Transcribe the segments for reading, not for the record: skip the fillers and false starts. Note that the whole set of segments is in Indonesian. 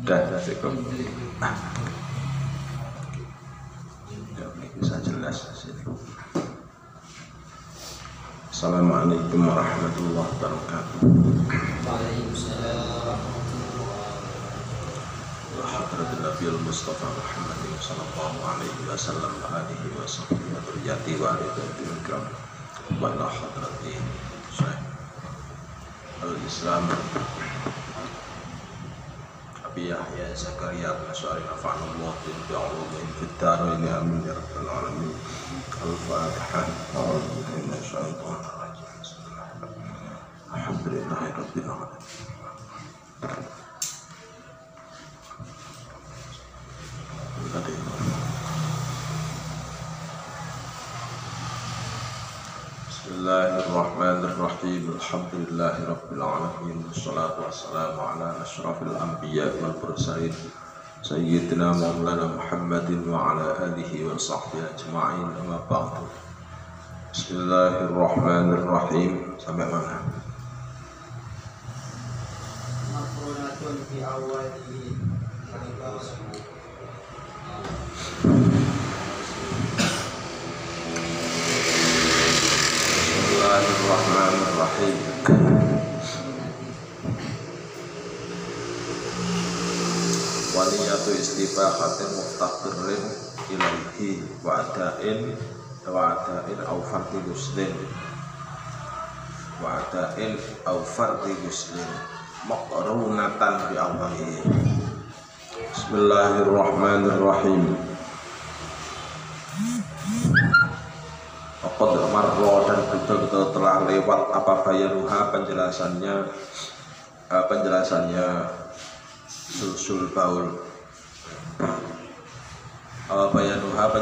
Sudah cukup. Bisa jelas sini. Assalamualaikum warahmatullahi wabarakatuh. Waalaikumsalam. Hadratul Nabiul Mustafa Muhammad sallallahu alaihi wasallam wa alihi wa sahbihi wa dzurriyyati wa alihi kiram wa ila hadrati Syekh Al-Islam Abi Yahya Zakaria bin Syari nafa'anallahu bi'ulumin fid dharain amin ya rabbal alamin. Al-Fatihah. Alhamdulillahi rabbil alamin. Bismillahirrahmanirrahim. Alhamdulillahi rabbil alamin. Wassalatu wassalamu ala asyrafil anbiya wal mursalin sayyidina maulana Muhammadin wa ala alihi wa sahbihi ajma'in. Amma ba'du. Bismillahirrahmanirrahim. Sampai mana? Maqrulatun fi awwalihi. Bismillahirrahmanirrahim. Waliyatu istibahatin muftaqirrin ilaihi wa'ada'in au fardi guslin wa'ada'in au fardi guslin maqrunatan bi awwalihi. Bismillahirrahmanirrahim. Qad marra dan betul-betul telah lewat apa bayanuha penjelasannya sulsul baul. Apa bayanuha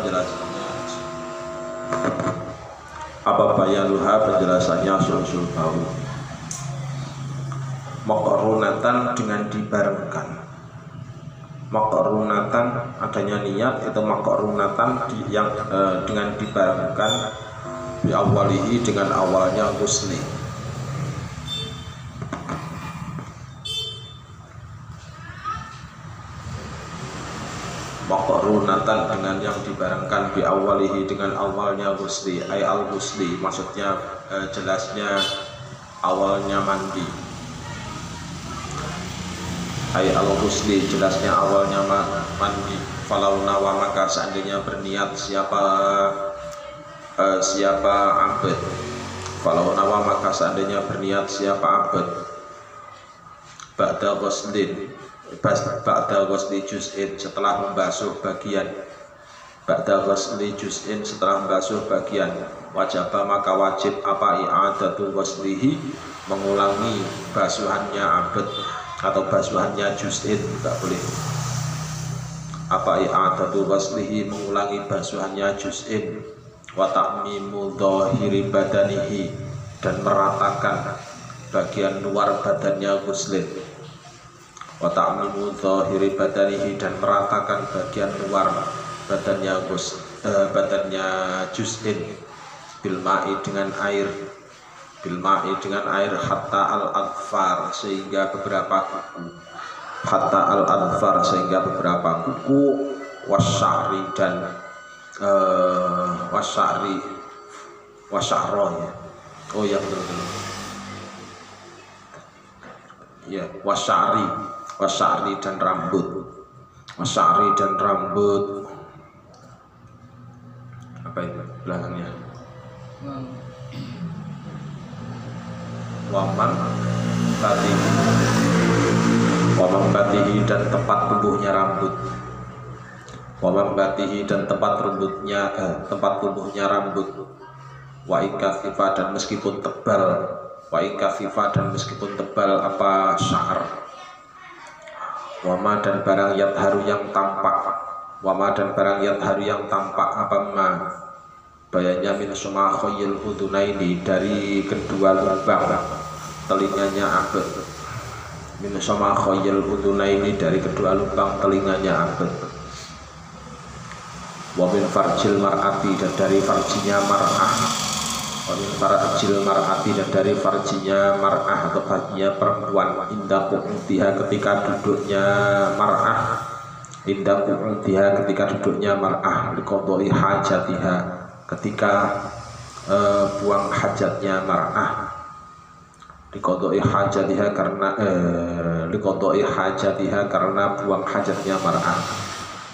penjelasannya sulsul baul. Maqrunatan dengan dibarengkan. Maqrunatan adanya niat itu maqrunatan yang dengan dibarengkan bi awalihi dengan awalnya ghusli. Maqrunatan dengan yang dibarengkan bi awalihi dengan awalnya ghusli ay al ghusli maksudnya jelasnya awalnya mandi. Ay al ghusli jelasnya awalnya mandi. Falau nawa maka seandainya berniat siapa abad. Falau nawa maka seandainya berniat siapa abad ba'da ghuslin juz'in setelah membasuh bagian wajib maka wajib apa i'adatu ghuslihi mengulangi basuhannya abad atau basuhannya juz'in. Tidak boleh apa i'adatu ghuslihi mengulangi basuhannya juz'in wa ta'mimu dhahiri badanihi dan meratakan bagian luar badannya ghuslin. Wa ta'mimu dhahiri badanihi dan meratakan bagian luar badannya juz'in bil ma'i dengan air hatta al-adfar sehingga beberapa kuku wasya'ri dan wasya'ro ya. Oh ya betul. Ya, wasya'ri dan rambut. Apa itu belakangnya? Waman batihi dan tempat tumbuhnya rambut. Waman batihi dan tempat tumbuhnya rambut. Wa ikafifa dan meskipun tebal. Apa sya'ar. Wama dan barang yadharu yang tampak apa ma bayanya min sumakhoyil udunaini dari kedua lubang telinganya abad. Min sumakhoyil udunaini dari kedua lubang telinganya abad. Wa min farjil mar'ati dan dari farjinya mar'ah. wa min farjil mar'ati, dan dari farjinya mar'ah atau farjinya perempuan, indah qu'udiha ketika duduknya mar'ah, indah qu'udiha ketika duduknya mar'ah, liqadai hajatiha ketika buang hajatnya mar'ah, liqadai hajatiha karena liqadai hajatiha karena buang hajatnya mar'ah,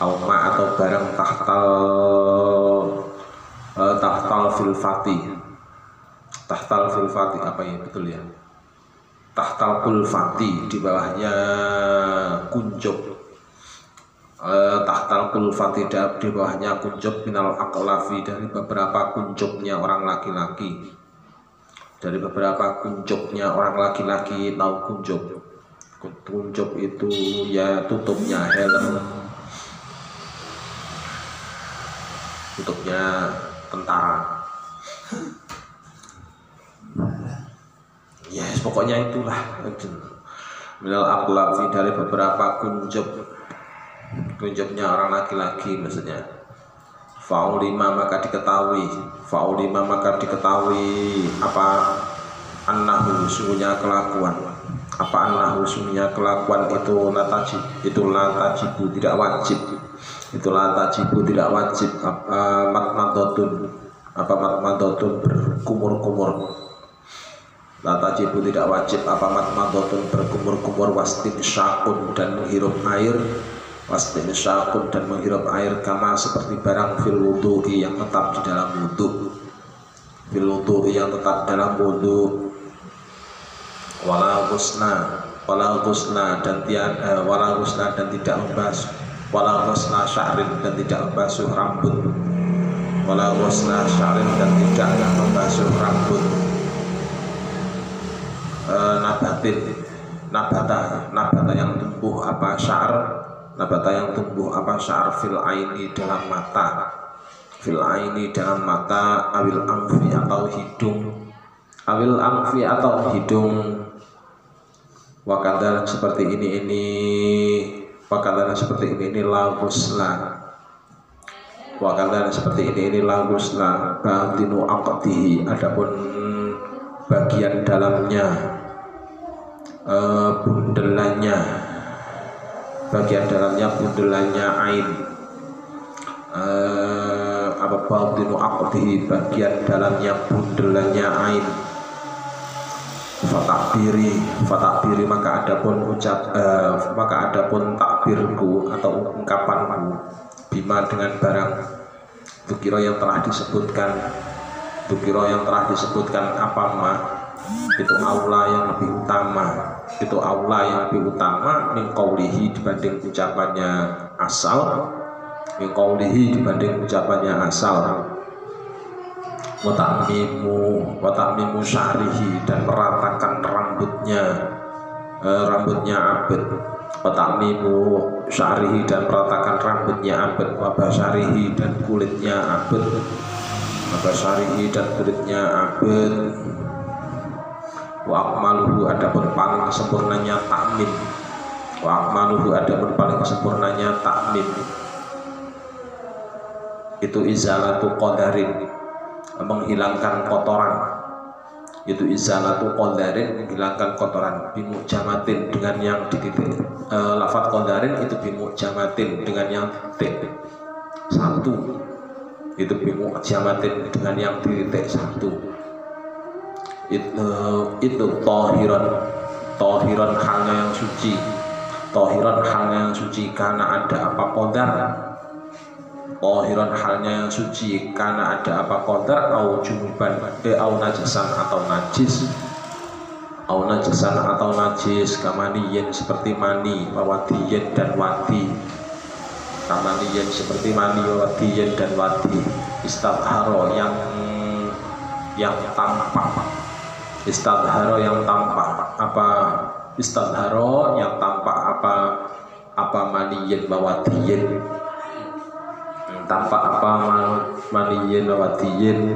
auma atau barang tahtal filfati apa ya betul ya, tahtal kulfati di bawahnya kuncup, tahtal kulfati di bawahnya kuncup, minal aqlafi dari beberapa kuncupnya orang laki-laki, dari beberapa kuncupnya orang laki-laki. Tahu kuncup itu ya tutupnya helm, tutupnya tentara. Yes, pokoknya itulah. Minal aqlafi dari beberapa kunjupnya orang laki-laki maksudnya. Faulima maka diketahui apa annahu sungguhnya kelakuan, apa annahu sungguhnya kelakuan itu latajibu tidak wajib, itu latajibu tidak wajib, matmadotun berkumur-kumur, latajibu tidak wajib apa matmadotun berkumur-kumur, wastin syakun dan menghirup air, wastin syakun dan menghirup air, kama seperti barang fil wudu'i yang tetap di dalam wudu, fil wudu'i yang tetap dalam wudu, wala ghusna dan tidak membasuh, wala ghusna sya'rin dan tidak membasuh rambut, wala ghusna sya'rin dan tidak membasuh rambut, nabata yang tumbuh apa sya'ar, nabata yang tumbuh apa sya'ar fil aini dalam mata, fil aini dalam mata, awil amfi atau hidung, wakadana seperti ini laguslah, batinu aqdihi adapun bagian dalamnya bundelannya ain, apa batinu aqdihi bagian dalamnya bundelannya ain, fatakbiri maka adapun takbirku atau ungkapanku, bima dengan barang tukiro yang telah disebutkan apa ma itu aula yang lebih utama min qaulihi dibanding ucapannya asal, Wata'mimu sya'rihi dan meratakan rambutnya abad, Wata'mimu sya'rihi dan meratakan rambutnya abad, Wabasyarihi dan kulitnya abad, Wa akmaluhu adapun paling sempurnanya takmim, itu izalatu qadarin menghilangkan kotoran, bimujamatin dengan yang dititik, lafaz qadarin itu bimujamatin dengan yang titik satu, itu bimujamatin dengan yang titik satu, itu tohiron halnya yang suci, karena ada apa qadar, tohiron halnya yang suci karena ada apa qadar, au junuban au najasan atau najis, kamaniyen seperti mani, wawadiyen dan wadi, istadharo yang tampak apa maniyen wawadiyen, tampak apa maniyen wawadiyen,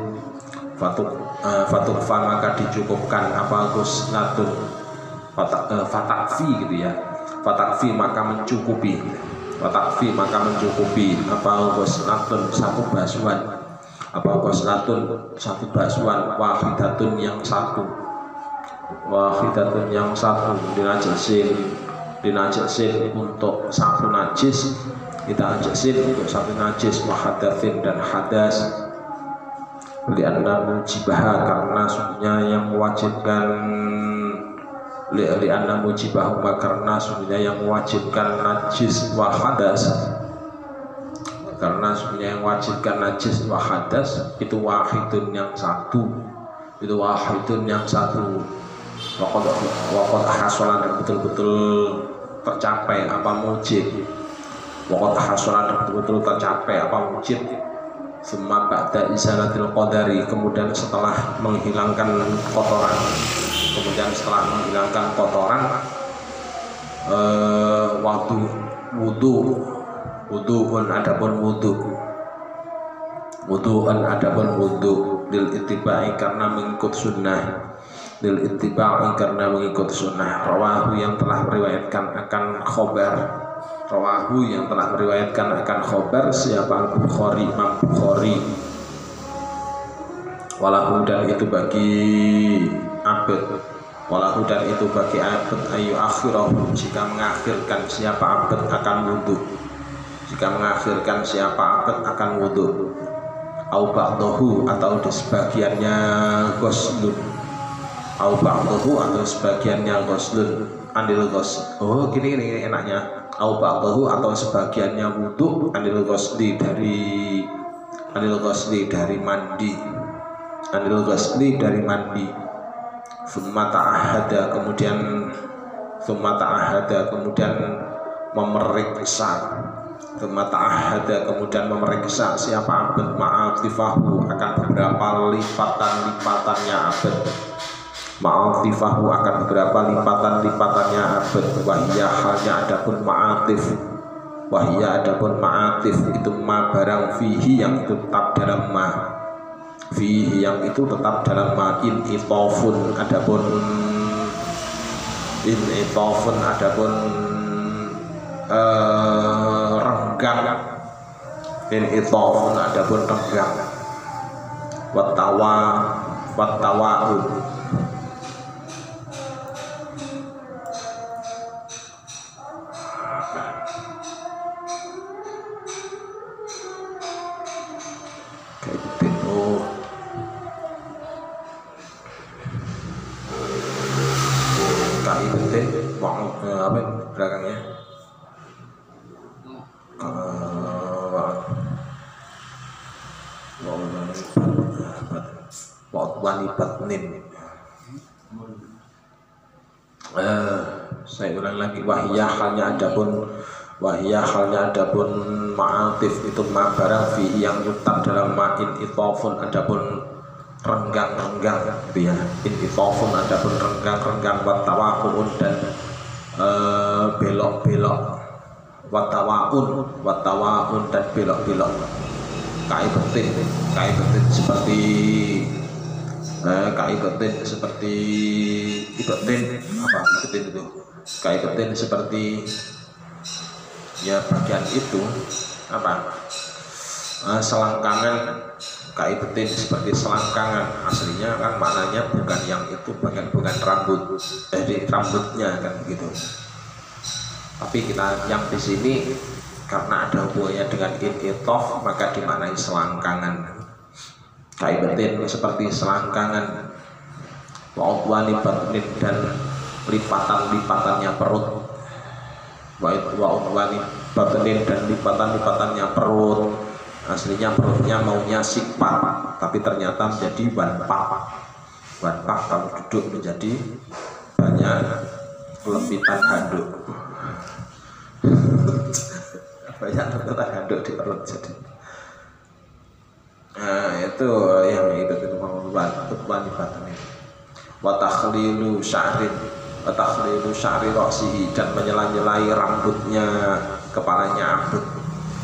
fatukfa maka dicukupkan apa ghuslatun, fatakfi gitu ya, fatakfi maka mencukupi apa ghuslatun satu basuhan, apa ghuslatun satu basuhan, wahidatun yang satu, wahidatun yang satu, dinajisin untuk satu najis, kita najisin untuk satu najis, wahadatsin dan hadas, li'anna mujibah karena sungguhnya yang mewajibkan, li'anna mujibah karena sungguhnya yang mewajibkan najis wa hadas, karena sungguhnya yang mewajibkan najis wa hadas itu wahidun yang satu, itu wahidun yang satu. Waqad hasolan dan betul-betul tercapai apa mujib, waqad hasolan dan betul-betul tercapai apa mujib. Summa ba'da izalatil qadari, kemudian setelah menghilangkan kotoran, kemudian setelah menghilangkan kotoran, waktu wudu'un adapun wudu lil ittiba'i karena mengikut sunnah, lil ittiba'i karena mengikut sunnah. Rawahu yang telah meriwayatkan akan khobar, rawahu yang telah meriwayatkan akan khobar siapa? Al-Bukhari, Imam Bukhari. Walahu dan itu bagi abd, walahu dan itu bagi abd ayu akhirahu jika mengakhirkan siapa abd akan wudu, jika mengakhirkan siapa abd akan wudu, au ba'dahu atau di sebagiannya ghuslun, au ba'dahu atau sebagiannya ghuslun, andil ghusl. Oh gini enaknya, au ba'dahu atau sebagiannya wudu, andil ghusli dari mandi, andil ghusli dari mandi. Summa ta'ahada kemudian memeriksa, summa ta'ahada kemudian memeriksa siapa abd ma'atifahu akan beberapa lipatan-lipatannya abd, ma'atifahu akan beberapa lipatan-lipatannya abd. Wahia halnya adapun ma'atif, wahia adapun ma'atif itu ma barang fihi yang itu tetap dalam ma, fihi yang itu tetap dalam ma, in itofun adapun renggang, in itofun adapun renggang, wattawa'u apa belakangnya wanibatnin. Saya ulang lagi, wahiyah halnya adapun ma'atif itu ma barang fi yang tetap dalam ma'in itofun adapun renggang gitu ya, in itofun adapun renggang wattawa'un dan belok-belok, wattawa'un dan belok-belok, kaibatin seperti kaibatin seperti ya bagian itu apa, selangkangan, kaibatin seperti selangkangan, aslinya kan maknanya bukan yang itu, bukan rambut, rambutnya kan begitu. Tapi kita yang di sini karena ada hubungannya dengan ititof maka dimaknai selangkangan. Kaibatin seperti selangkangan, wa'udwani batnin dan lipatan-lipatannya perut, wa'udwani batnin dan lipatan-lipatannya perut. Aslinya perutnya maunya sikpat tapi ternyata menjadi wanpak kalau duduk menjadi banyak lempitan handuk banyak lempitan handuk di perut jadi. Nah itu yang itu wanita ini. Wa takhlilu sya'ri ra'sihi dan menyela-nyelai rambutnya kepalanya abd,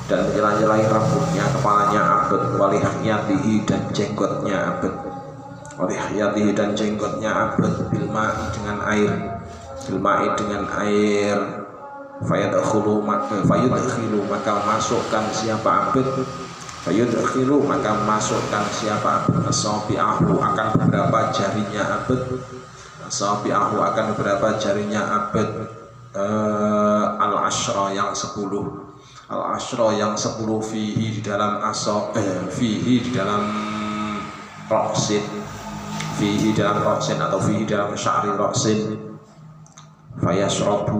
dan menyela-nyelai rambutnya kepalanya abd, walihiyatihi dan jenggotnya abd, walihiyatihi dan jenggotnya abd, bilma'i dengan air, fayudkhilu maka masukkan siapa abd Fayudkhilu maka masukkan siapa abd asabi'ahu akan beberapa jarinya abd asabi'ahu akan beberapa jarinya abd al-ashra yang 10 al-ashra yang 10 fihi di dalam fihi di dalam roksin fihi dalam roksin atau fihi dalam sya'ri roksin fayashrabu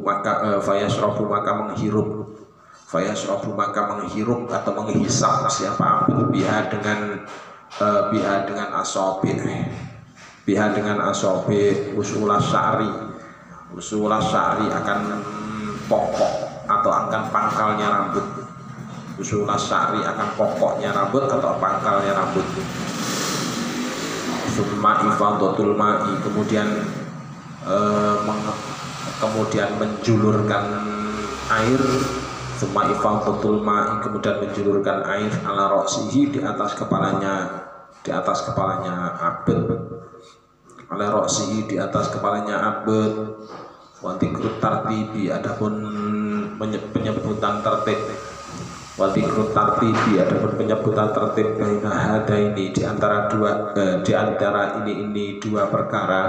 maka menghirup fayashrabu maka menghirup atau menghisap siapa abd biha dengan asabi usulas sya'ri akan pokok atau akan pangkalnya rambut usulas sya'ri akan pokoknya rambut atau pangkalnya rambut. Summa ifadatul ma'i kemudian menjulurkan air Summa ifadatul ma'i kemudian menjulurkan air ala roksihi di atas kepalanya abd ala roksihi di atas kepalanya abd. Wa dzikrut tartibi adapun penyebutan tertib wa dzikrut tartibi adapun penyebutan tertib baina hadaini di antara ini dua perkara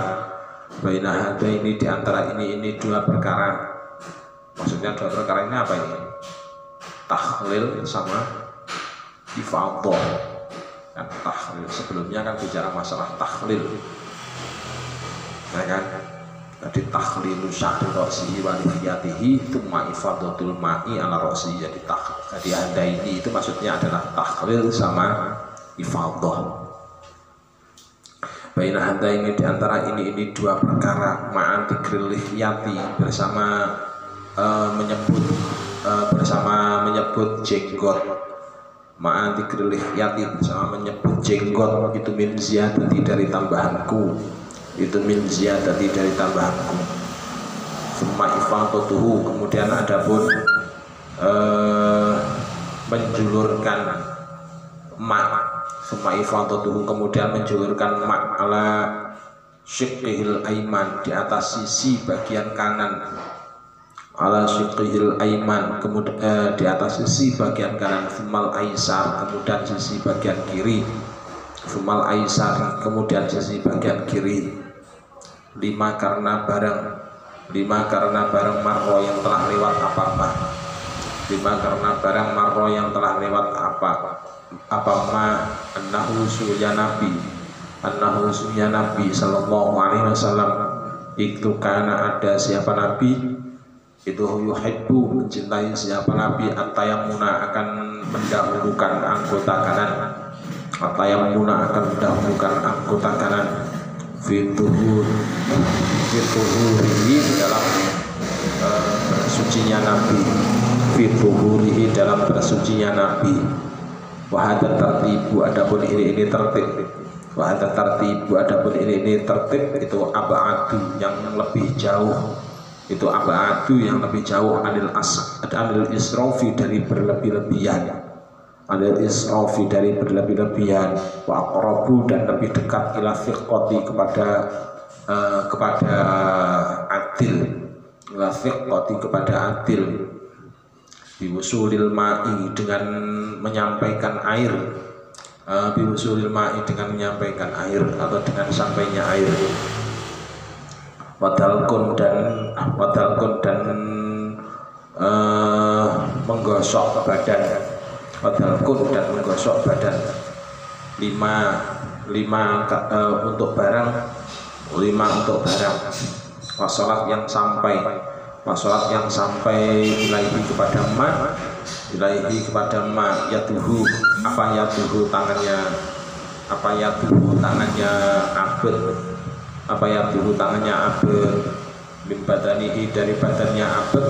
baina hadaini di antara ini dua perkara. Maksudnya dua perkara ini apa ini? Takhlil sama ifadhah. Kan takhlil sebelumnya kan bicara masalah takhlil. Ya kan? Tadi takhlilu sya'ri ra'sihi wa lihiyatihi tsumma ifadatul ma'i ala ra'sihi. Jadi ada ini itu maksudnya adalah takhlil sama ifadhah. Baina hada ini di antara ini dua perkara ma'an dzikril lihiyati bersama menyebut jenggot ma'an dzikril lihiyati bersama menyebut jenggot itu min ziyadati dari tambahanku Summa ifadatuhu kemudian adapun menjulurkan ma' Summa ifadatuhu kemudian menjulurkan ma' ala syiqqihil aiman di atas sisi bagian kanan ala syiqqihil aiman kemudian di atas sisi bagian kanan sumal aisar kemudian sisi bagian kiri sumal aisar kemudian sisi bagian kiri. Lima karena barang marro yang telah lewat lima karena barang marro yang telah lewat annahu suya nabi sallallahu alaihi wasallam itu karena ada siapa nabi itu yuhibbu mencintai siapa nabi at-tayammuna akan mendahulukan anggota kanan fituhurihi dalam bersucinya nabi wahada tartibu adapun ini tertib itu abadu yang lebih jauh anil israfi dari berlebih-lebihan wa aqrabu dan lebih dekat ila fiqati kepada adil biwusulil ma'i dengan menyampaikan air atau dengan sampainya air wadalkun dan menggosok badan lima untuk barang wasolat yang sampai ilaihi kepada ma yaduhu tangannya abd mimbadanihi dari badannya abd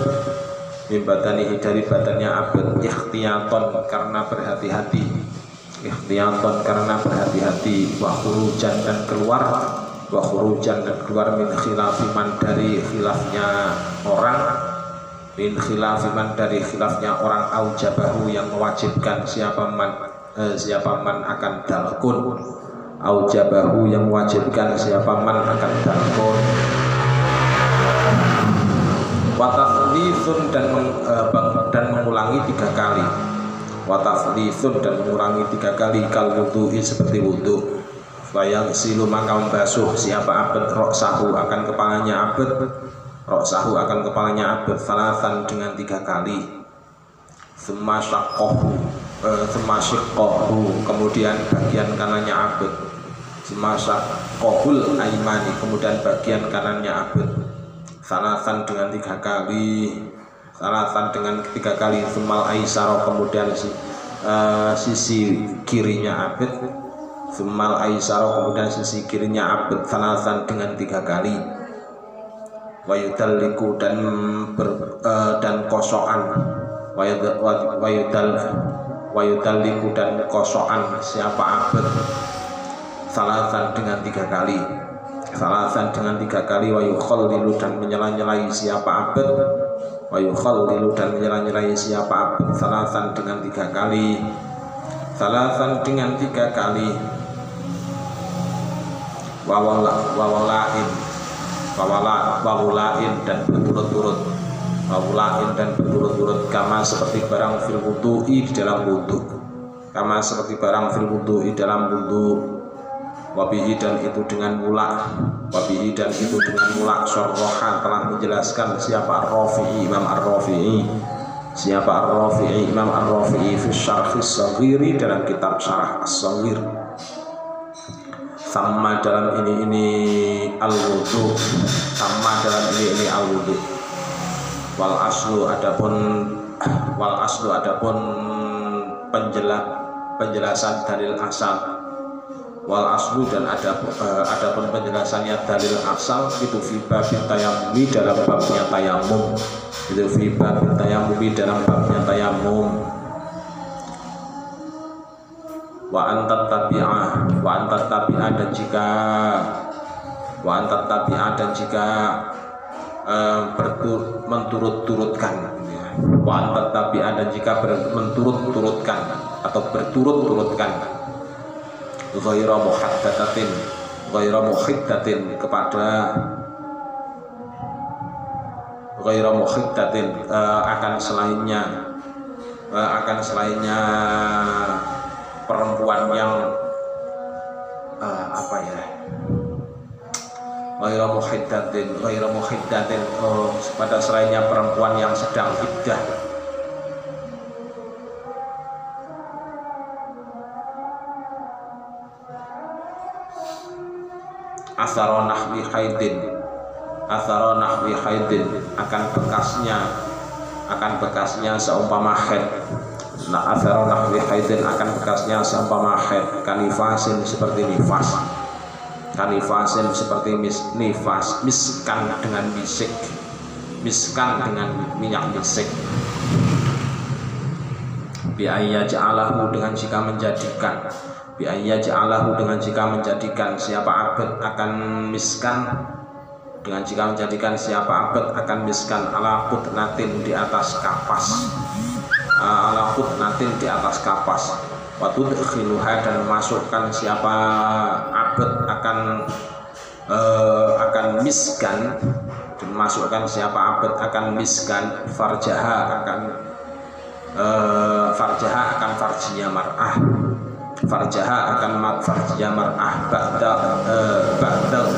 ikhtiyaton karena berhati-hati wa khurujan dan keluar min khilafi man dari khilafnya orang aujabahu yang mewajibkan siapa man akan dalkun aujabahu yang mewajibkan siapa man akan dalkun watathlithun dan mengulangi 3 kali wa taflithun dan mengurangi 3 kali kal wudu'i seperti wudu. Bayang silu maka membasuh siapa abad roksahu akan kepalanya abad, roksahu akan kepalanya abad salasan dengan 3 kali. Semasyakohu kemudian bagian kanannya abad. Semasyakohul aimani kemudian bagian kanannya abad salasan dengan 3 kali. Salasan dengan 3 kali. Semal aisaro kemudian sisi kirinya abad. Semal aisaro kemudian sisi kirinya abad salasan dengan 3 kali. Wayudaliku dan kosokan. Wayudaliku dan kosokan siapa abad salasan dengan 3 kali. Salasan dengan 3 kali. Wayukhallilu dan menyela-nyelai siapa abad. Wayukhallilu dan menyela-nyelai siapa abad salasan dengan 3 kali. Salasan dengan 3 kali. Wawalain dan berturut-turut. Wawulain dan berturut-turut kama seperti barang fil wudu'i di dalam wudu. Kama seperti barang fil wudu'i dalam wudu. Wabihi dan itu dengan mulak. Wabihi dan itu dengan mulak. Syarrohan telah menjelaskan siapa Ar-Rafi'i Imam Ar-Rafi'i. Siapa Ar-Rafi'i Imam Ar-Rafi'i fi syarh as-saghiri dalam kitab syarah as-saghir. Sama dalam ini al-wudu. Sama dalam ini al-wudu. Wal aslu adapun penjelasan dalil asal. Wal aslu dan adapun penjelasannya dalil asal itu fi babit tayammumi dalam babnya tayamum. Itu fi babit tayammumi dalam babnya tayamum. Wa antat tabi'ah dan jika menturut-turutkan. Wa antat tabi'ah dan jika menturut-turutkan atau berturut-turutkan. Ghaira muhiddatin akan selainnya perempuan yang Ghaira muhiddatin pada selainnya perempuan yang sedang iddah. Athara nahwi haidin akan bekasnya seumpama haid. Nah, athara nahwi haidin akan bekasnya seumpama haid. Kanifasin seperti nifas. Kanifasin seperti nifas. Miskan dengan misik. Miskan dengan minyak misik. Biaya ja'alahu dengan jika menjadikan. Biaya ja'alahu dengan jika menjadikan siapa abad akan miskan. Dengan jika menjadikan siapa abad akan miskan ala qutnatin di atas kapas. Ala qutnatin di atas kapas. Wa tudkhiluha dan memasukkan siapa abad akan miskan, dan memasukkan siapa abad akan miskan farjaha akan farjinya mar'ah. Farjaha akan farjinya mar'ah ba'da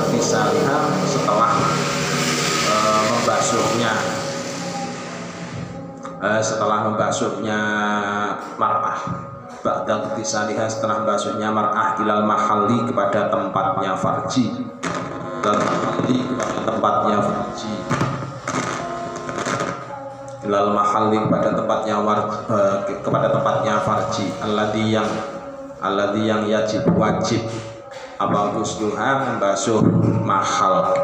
tisaliha setelah membasuhnya mar'ah. Ba'da tisaliha setelah membasuhnya mar'ah ilal mahalli kepada tempatnya farji. Ilal mahalli kepada tempatnya farji. Alladhi yang wajib apa ghusluha membasuh mahal.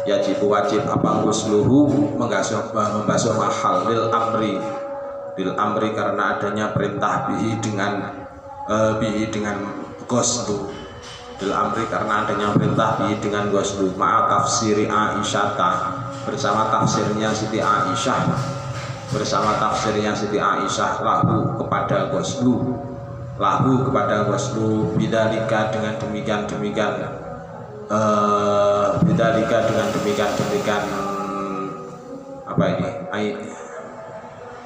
Wajib apa ghusluhu membasuh mahal lil amri karena adanya perintah bihi dengan ghuslu. Lil amri karena adanya perintah bihi dengan ghuslu. Ma'a tafsiri Aisyah bersama tafsirnya Siti Aisyah lahu kepada ghuslu bidzalika dengan demikian apa ini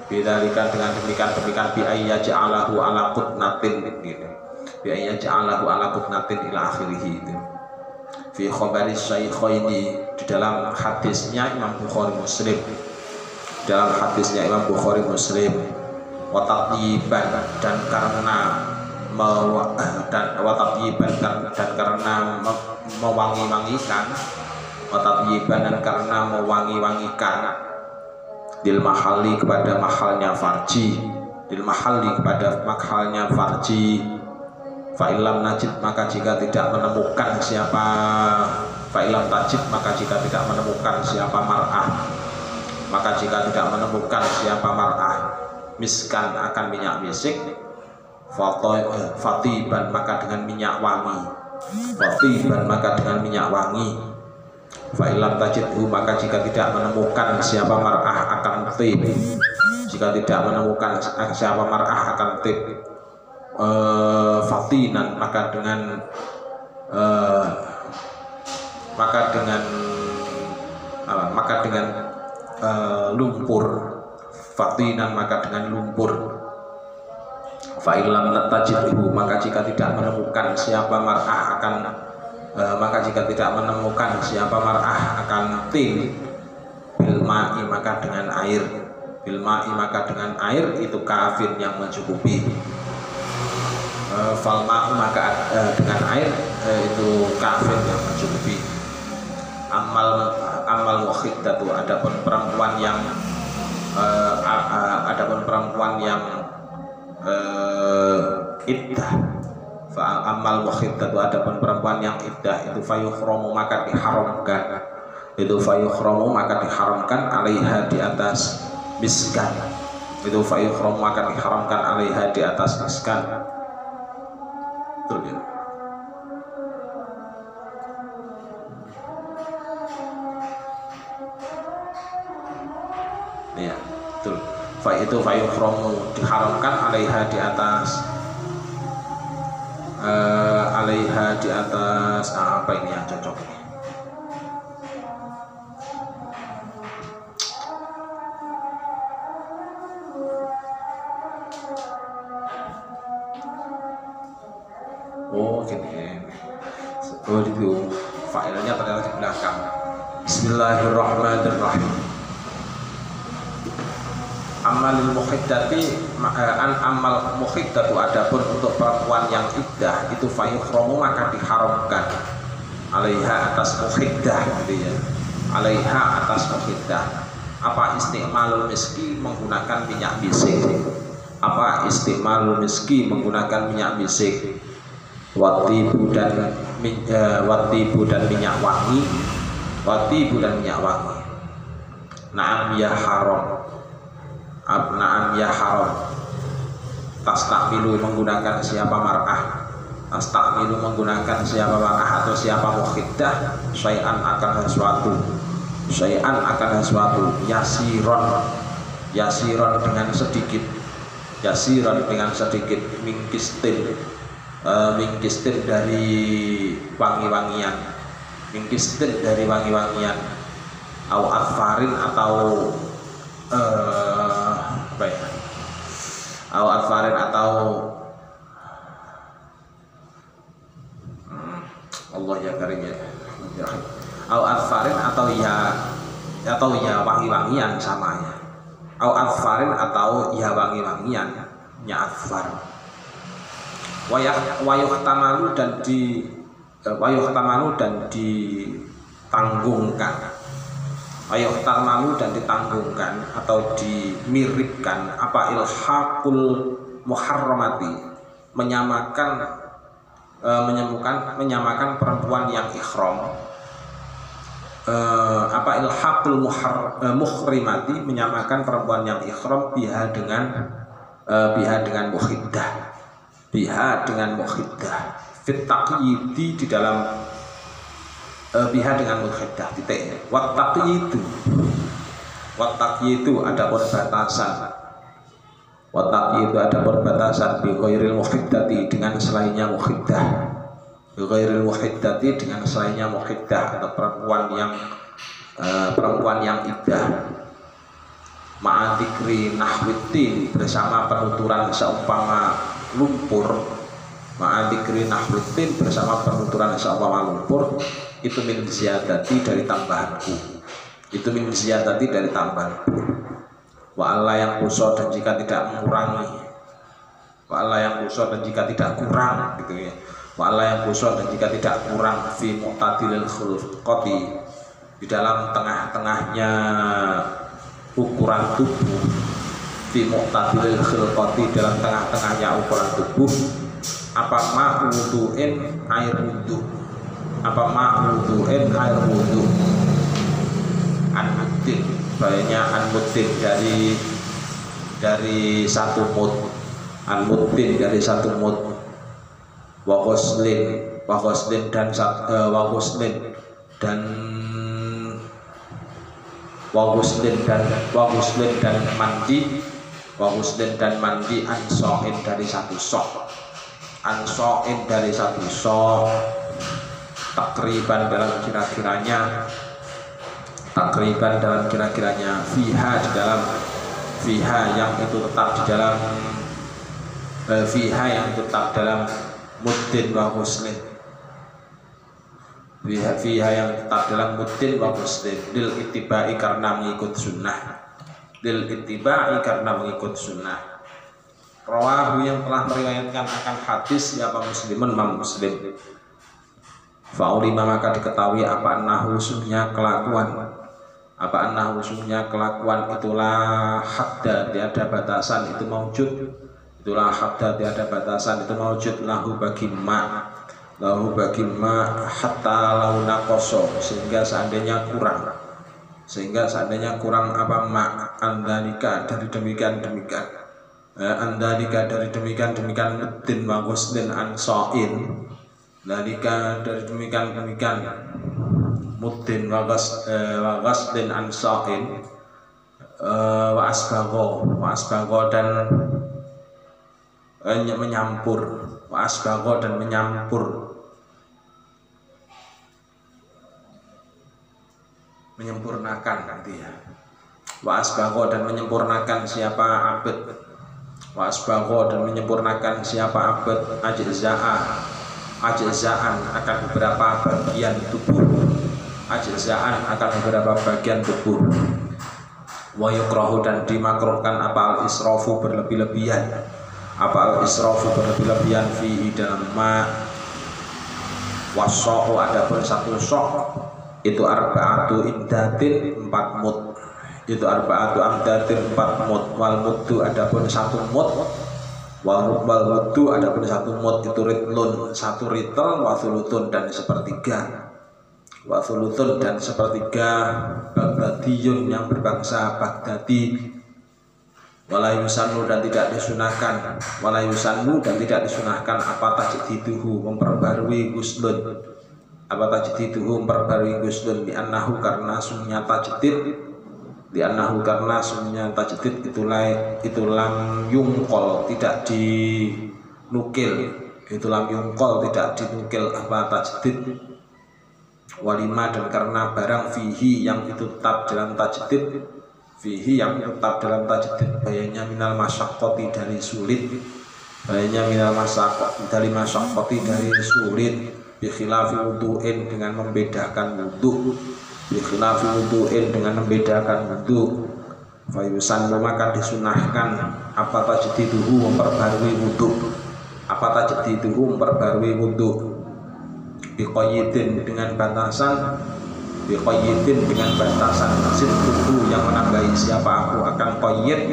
Bidzalika dengan demikian bi ayyaj'alahu ala qutnatin gitu. Bi ayyaj'alahu ala qutnatin ila akhirih itu. Fi khabari syaikhaini di dalam hadisnya Imam Bukhari Muslim. Dalam hadisnya Imam Bukhari Muslim wa taqyiban dan karena dan karena mewangi-wangikan wa taqyiban dan karena mewangi-wangikan dil mahali kepada mahalnya farji, dil mahali kepada mahalnya farji. Fa'ilam najid maka jika tidak menemukan siapa, fa'ilam tajid maka jika tidak menemukan siapa mar'ah, maka jika tidak menemukan siapa mar'ah miskan akan minyak misik, fatiban maka dengan minyak wangi, fatiban maka dengan minyak wangi. Fa'ilam tajidhu maka jika tidak menemukan siapa mar'ah akan tib, jika tidak menemukan siapa mar'ah akan tib, fatinan maka dengan lumpur, fatinan maka dengan lumpur. Fa'ilam tajidhu maka jika tidak menemukan siapa mar'ah akan maka jika tidak menemukan siapa mar'ah akan tim bilma'i maka dengan air, bilma'i maka dengan air itu kafir yang mencukupi. Falma'u maka dengan air itu kafir yang mencukupi. Amal mukhiddatu adapun perempuan yang iddah, amal mukhiddatu adapun perempuan yang iddah itu fayuhramu maka diharamkan, itu fayuhramu maka diharamkan alaiha di atas miskan, itu fayuhramu maka diharamkan alaiha di atas miskan. Betul ya? Iya, betul. Itu fayuhramu diharamkan alaiha di atas apa ini yang cocok ini? Oh gini. Oh itu failnya ternyata di belakang. Bismillahirrahmanirrahim. Amalil mukhiddati amal mukhiddatu adapun untuk perempuan yang iddah itu fayuhramu maka diharamkan alaiha atas mukhiddah gitu ya, alaiha atas mukhiddah. Apa istimalul miski menggunakan minyak bisik, apa istimalul miski menggunakan minyak bisik, watibu dan minyak wangi, watibu dan minyak wangi. Naam ya haram, naam ya haram. Tastakmilu menggunakan siapa mar'ah, tastakmilu menggunakan siapa mar'ah atau siapa mukhiddah syai'an akan sesuatu, syai'an akan sesuatu, yasiron, yasiron dengan sedikit, yasiron dengan sedikit, mingkistin, mingkistin dari wangi-wangian, mingkistin dari wangi-wangian, au atfarin atau apa ya, au atfarin atau Allah ya karim ya, au atfarin atau ya wangi-wangian sama ya, au atfarin atau ya wangi-wangian, ya atfar. Wayuhtamalu dan ditanggungkan, wayuhtamalu dan ditanggungkan atau dimiripkan apa ilhaqul muharramati, menyamakan perempuan yang ikhram, apa ilhaqul muhrimati menyamakan perempuan yang ikhram biha dengan mukhiddah, biha dengan mukhiddah, fit taqyidi di dalam biha dengan mukhiddah titik. Wat taqyidu ada perbatasan, wat taqyidu ada perbatasan bi ghairil mukhiddati dengan selainnya mukhiddah, bi ghairil mukhiddati dengan selainnya mukhiddah atau perempuan yang iddah. ma'adzikri nahwitin bersama penuturan seumpama lumpur, ma'adzikri nahwitin bersama penuturan seumpama lumpur, itu min ziyadati dari tambahanku, itu min ziyadati dari tambahanku. Wa alla yang kusor dan jika tidak mengurangi, wa alla yang kusor dan jika tidak kurang gitu ya, wa alla yang kusor dan jika tidak kurang fi mu'tadilil khulqati di dalam tengah-tengahnya ukuran tubuh, fi mu'tadilil khulqati dalam tengah-tengahnya ukuran tubuh, apa ma'udu'in air wudu, apa ma'udu'in air wudu, an-mutin banyak an-mutin dari satu mud, an-mutin dari satu mud, wa ghuslin dan mandi ansoin dari satu sok, ansoin dari satu sok, takriban dalam kira-kiranya fiha di dalam, fiha yang itu tetap di dalam, fiha yang tetap dalam muddin wa ghuslin, fiha yang tetap dalam muddin wa ghuslin, lil ittiba'i karena mengikut sunnah, lil ittiba'i karena mengikut sunnah. Rawahu yang telah meriwayatkan akan hadis siapa muslimun Imam Muslim. Fa'ulima maka diketahui apa annahu sumnya kelakuan, apa annahu sumnya kelakuan itulah hadda tiada batasan itu maujud, itulah hadda tiada batasan itu maujud lahu bagi ma, lahu bagi ma hatta launa koso sehingga seandainya kurang apa ma andalika dari demikian andalika dari demikian muddin wa ghuslin ansoin, dalika dari demikian muddin wa ghuslin ansoin, wa asbago dan menyampur, wa asbago dan menyempurnakan nanti ya, wa asbago dan menyempurnakan siapa abad, wa asbago dan menyempurnakan siapa abad ajza'an akan beberapa bagian tubuh, ajza'an akan beberapa bagian tubuh, wa yukrahu dan dimakruhkan apa al-israfu berlebih-lebihan, apa al-israfu berlebih-lebihan fihi dalam ma, waso'u adapun satu sok itu arba'atu imdatin 4 mud, itu arba'atu amdatin 4 mud, wal muddu adapun satu mud, wal muddu adapun satu mud itu ritlun satu ritel, wa thuluthun dan sepertiga, wa thuluthun dan sepertiga, Baghdadiyun yang berbangsa Baghdadi, wala yusannu dan tidak disunahkan, wala yusannu dan tidak disunahkan apa tajdiduhu memperbarui guslun, apa tajdiduhu memperbarui guslun, di annahu karena sunnya tajdid, di annahu karena sunnya tajdid itu lam yungkol tidak dinukil, itu lam yungkol tidak dinukil apa tajdid, walima dan karena barang fihi yang itu tetap dalam tajdid, fihi yang tetap dalam tajdid bayanya minal masyaqqati dari sulit, bayanya minal masyaqqati dari masyaqqati dari sulit, bi khilafi wudu'in dengan membedakan wudu, bi khilafi wudu'in dengan membedakan wudu, fayusan maka disunahkan apa tajdiduhu memperbarui wudu, apa tajdiduhu memperbarui wudu, biqayyidin dengan batasan, biqayyidin dengan batasan zidduhu yang menambahi siapa aku akan qayyid,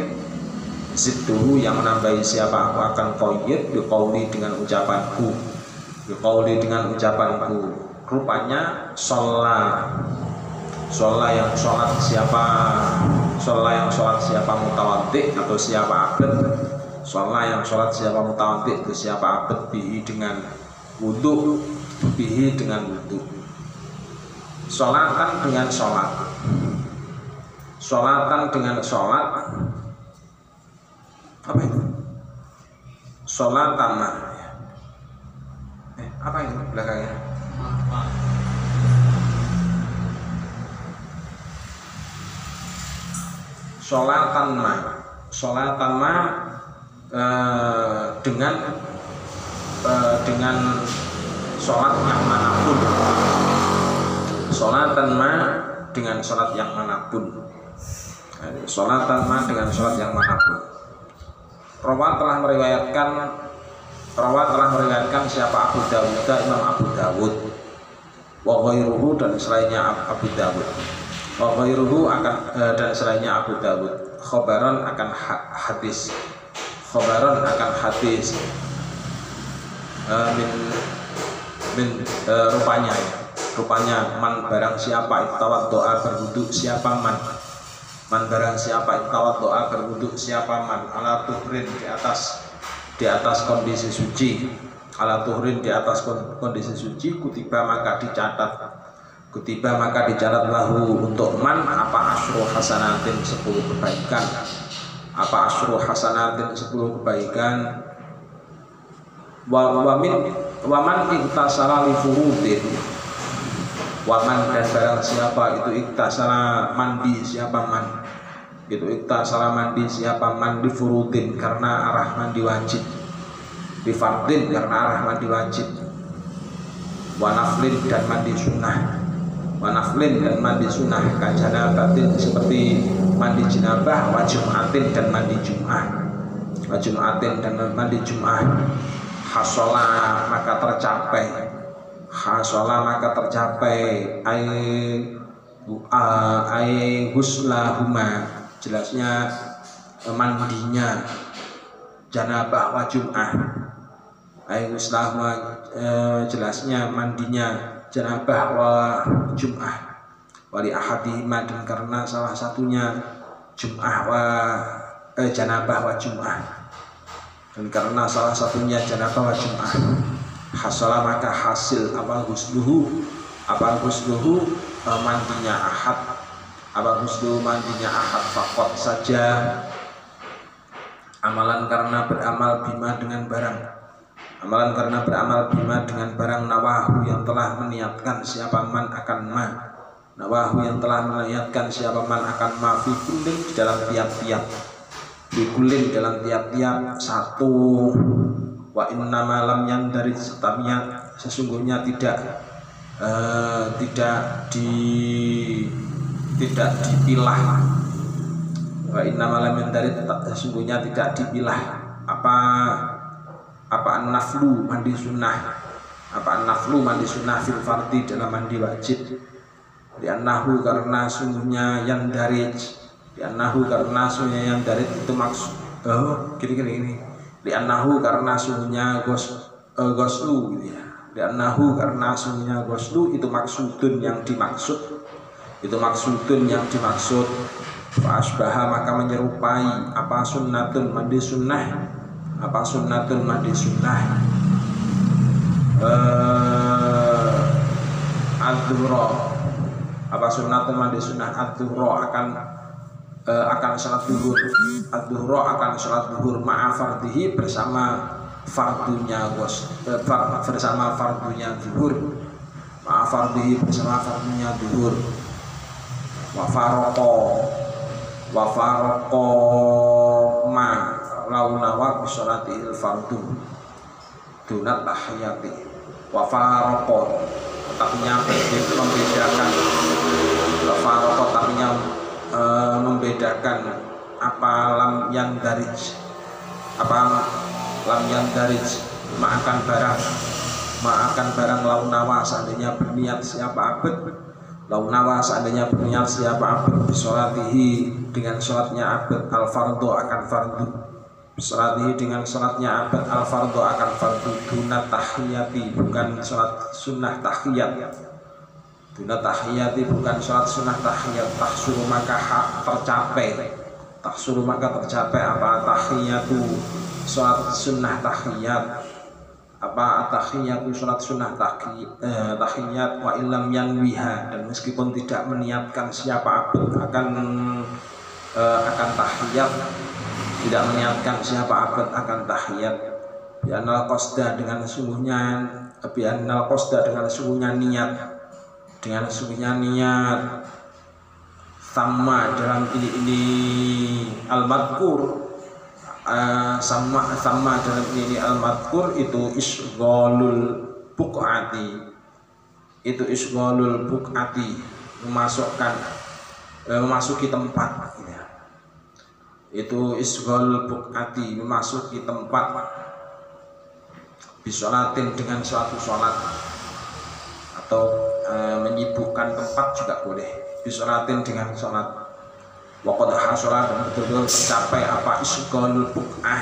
zidduhu yang menambahi siapa aku akan qayyid, biqauli dengan ucapanku, biqauli dengan ucapanku, rupanya sholat yang sholat siapa mutawaddi atau siapa abad, sholat yang sholat siapa mutawaddi itu siapa abad, bihi dengan wudu, bihi dengan wudu, sholatan dengan sholat, sholatan dengan sholat, apa itu? Sholatan apa itu belakangnya? Sholatan ma dengan sholat yang manapun. Sholatan ma dengan sholat yang manapun. Sholatan ma dengan sholat yang manapun. Rawa telah meriwayatkan siapa Abu Dawud, Imam Abu Dawud, wa ghairuhu dan selainnya Abu Dawud, wa ghairuhu dan selainnya Abu Dawud, khobaran akan hadis rupanya man barang siapa ittawad doa berwudu siapa man barang siapa ittawad doa berwudu siapa man ala tuhrin di atas kondisi suci, ala tuhrin di atas kondisi suci, kutiba maka dicatat lahu untuk man apa asyru hasanatin 10 kebaikan, apa asyru hasanatin 10 kebaikan. Waman iktasara li furudin, waman dan barang siapa itu iktasara mandi siapa man, itu iktasara mandi siapa man di furudin karena arah mandi wajib, di fardin karena arah mandi wajib, wanaflin dan mandi sunnah, kajanabatin seperti mandi jenabah, wajumatin dan mandi jum'ah, hasola maka tercapai ai huslahuma, jelasnya mandinya janabah wa jum'ah, ai huslahuma jelasnya mandinya janabah wa jum'ah, wali ahadihima dan karena salah satunya jum'ah wa janabah wa jum'ah, dan karena salah satunya janabah wa jum'ah, hasola maka hasil apa husluhu mandinya ahad, fakot saja amalan karena beramal bima dengan barang nawahu yang telah meniatkan siapa man akan ma fi kullin dalam tiap-tiap satu, wa innama lam yandarid sesungguhnya tidak dipilah, wa innama lam yandarid sesungguhnya tidak dipilah apa an-naflu mandi sunnah fil fardi dalam mandi wajib, li'annahu karena sungguhnya yandarid itu maksud gini li'annahu karena sungguhnya goslu gitu ya, li'annahu karena sungguhnya goslu itu maksudun yang dimaksud, fa asbaha maka menyerupai apa sunnatul mandi sunnah ad-dhuhra, apa sunnatul mandi sunnah ad-dhuhra akan salat duhur, akan salat duhur ma'a fardihi bersama fardunya duhur, ma'a fardihi bersama fardunya duhur, wa faraqo ma launawa bisolatil fardu dunat tahiyati, wa faraqo taknya membedakan apa lam yang darij ma'akan barang launawa seandainya berniat siapa abad bisolatihi dengan sholatnya abad al-fardu akan fardu, bisolatihi dengan sholatnya abad al-fardu akan fardu, dunat tahiyati bukan sholat sunnah tahiyat, bukan sholat sunnah tahiyat, taksuru maka tercapai apa tahiyatu sholat sunnah tahiyat, apa tahiyatu sholat sunnah tahiyat wa illam yanwiha, dan meskipun tidak meniatkan siapa abad akan tahiyat, tidak meniatkan siapa abad akan tahiyat, bi'annal qasda dengan sungguhnya niat sama dalam ini al-madkur, sama dalam ini al-madkur itu isghalul buq'ati, itu isghalul buq'ati, memasuki tempat ya. Itu isghal buq'ati, memasuki tempat, bisolatin dengan suatu sholat, atau menyibukkan tempat juga boleh, bisolatin dengan sholat. Waqad hasala, dan betul-betul tercapai apa isghalul buq'ah,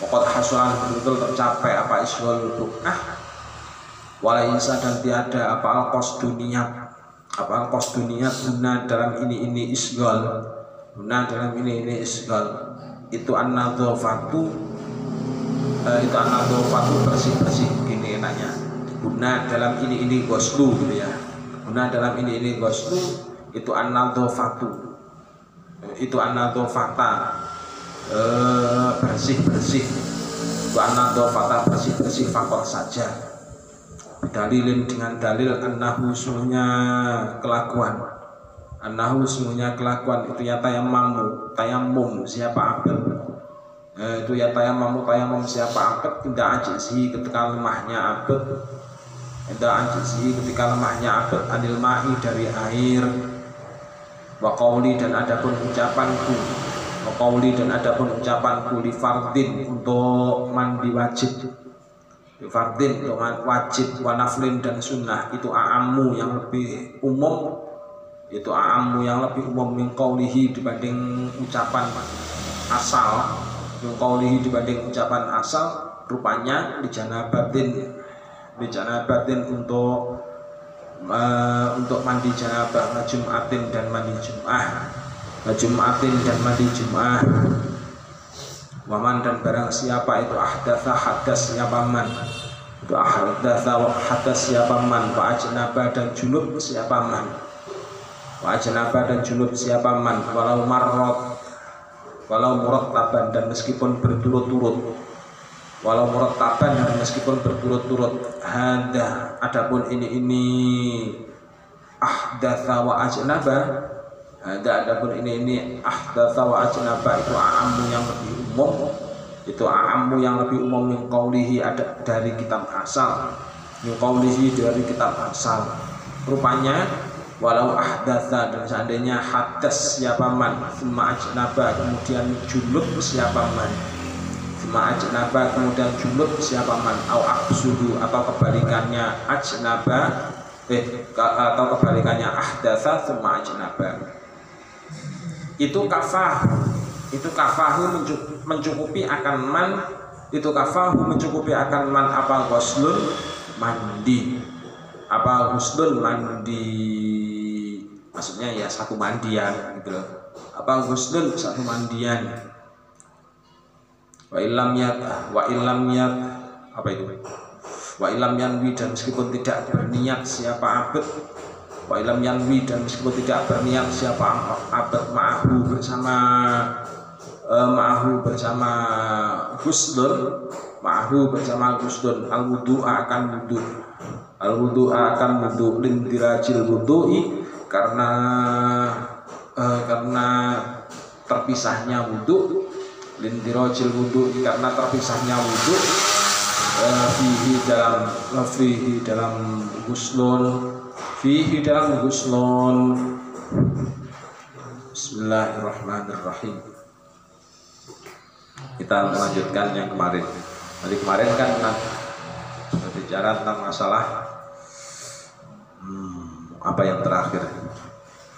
waqad hasala, betul-betul tercapai apa isghalul buq'ah. Walaisa, dan tiada apa al-qasdu niat, apa al-qasdu niat guna dalam ini isghal, guna dalam ini isghal. Itu an-nadzafatu, itu an-nadzafatu bersih-bersih, gini enaknya, guna dalam ini ghuslu gitu ya, guna dalam ini ghuslu, itu an-nadzafatu, itu an-nadzafata, bersih-bersih, itu an-nadzafata bersih-bersih faqat saja. Dalilin, dengan dalil annahu sungguhnya kelakuan, annahu sungguhnya kelakuan itu ya tayamum siapa abad, itu ya tayamum siapa abad, tidak ajizi ketika lemahnya abad, tidak ajizi ketika lemahnya abad, anil ma'i dari air, wa qawli, dan adapun ucapanku, wa qawli, dan adapun ucapanku, li fardin, untuk mandi wajib, fardin untuk wajib, wa naflin, dan sunnah, itu a'ammu yang lebih umum, itu a'ammu yang lebih umum min qawlihi dibanding ucapan asal, min qawlihi dibanding ucapan asal. Rupanya di janabatin untuk mandi janabah, Jum'atin, dan mandi Jum'ah, Jum'atin, dan mandi Jum'ah. Waman, dan barang siapa itu ahdatha, hadas siapa man, itu ahdatha hadas siapa man, wa ajnaba, dan junub siapa man, wa ajnaba, dan junub siapa man, walau murattaban, dan meskipun berturut-turut, walau murattaban, dan meskipun berturut-turut. Hada, adapun ini ahdatha wa ajnaba, adapun ini ahdatha wa ajnaba, itu a'ammu yang lebih umum, itu a'ammu yang lebih umum min qawlihi, ada dari kitab asal, min qawlihi, dari kitab asal. Rupanya walau ahdatha, dan seandainya hadas siapa man, thumma ajnaba, kemudian junub siapa man, thumma ajnaba, kemudian junub siapa man, au aqsudu, atau kebalikannya ajnaba, atau kebalikannya ahdatha thumma ajnaba, itu kafahu mencukupi akan man, itu kafahu mencukupi akan man apa ghuslun mandi, apa ghuslun mandi, maksudnya ya satu mandian gitu loh, apa ghuslun satu mandian. Wa illam yat apa itu, wa illam yanwi, dan meskipun tidak berniat siapa abad, wa illam yanwi, dan meskipun tidak berniat siapa abad, ma'ahu bersama ghuslun, ma'ahu bersama ghuslun, al-wudu'a akan wudu, lindirajil wudu'i, karena terpisahnya wudu, lindirajil wudu'i, karena terpisahnya wudu, fihi dalam ghuslun, fihi dalam ghuslun. Bismillahirrahmanirrahim. Kita melanjutkan yang kemarin. Tadi kemarin kan berbicara tentang masalah apa yang terakhir,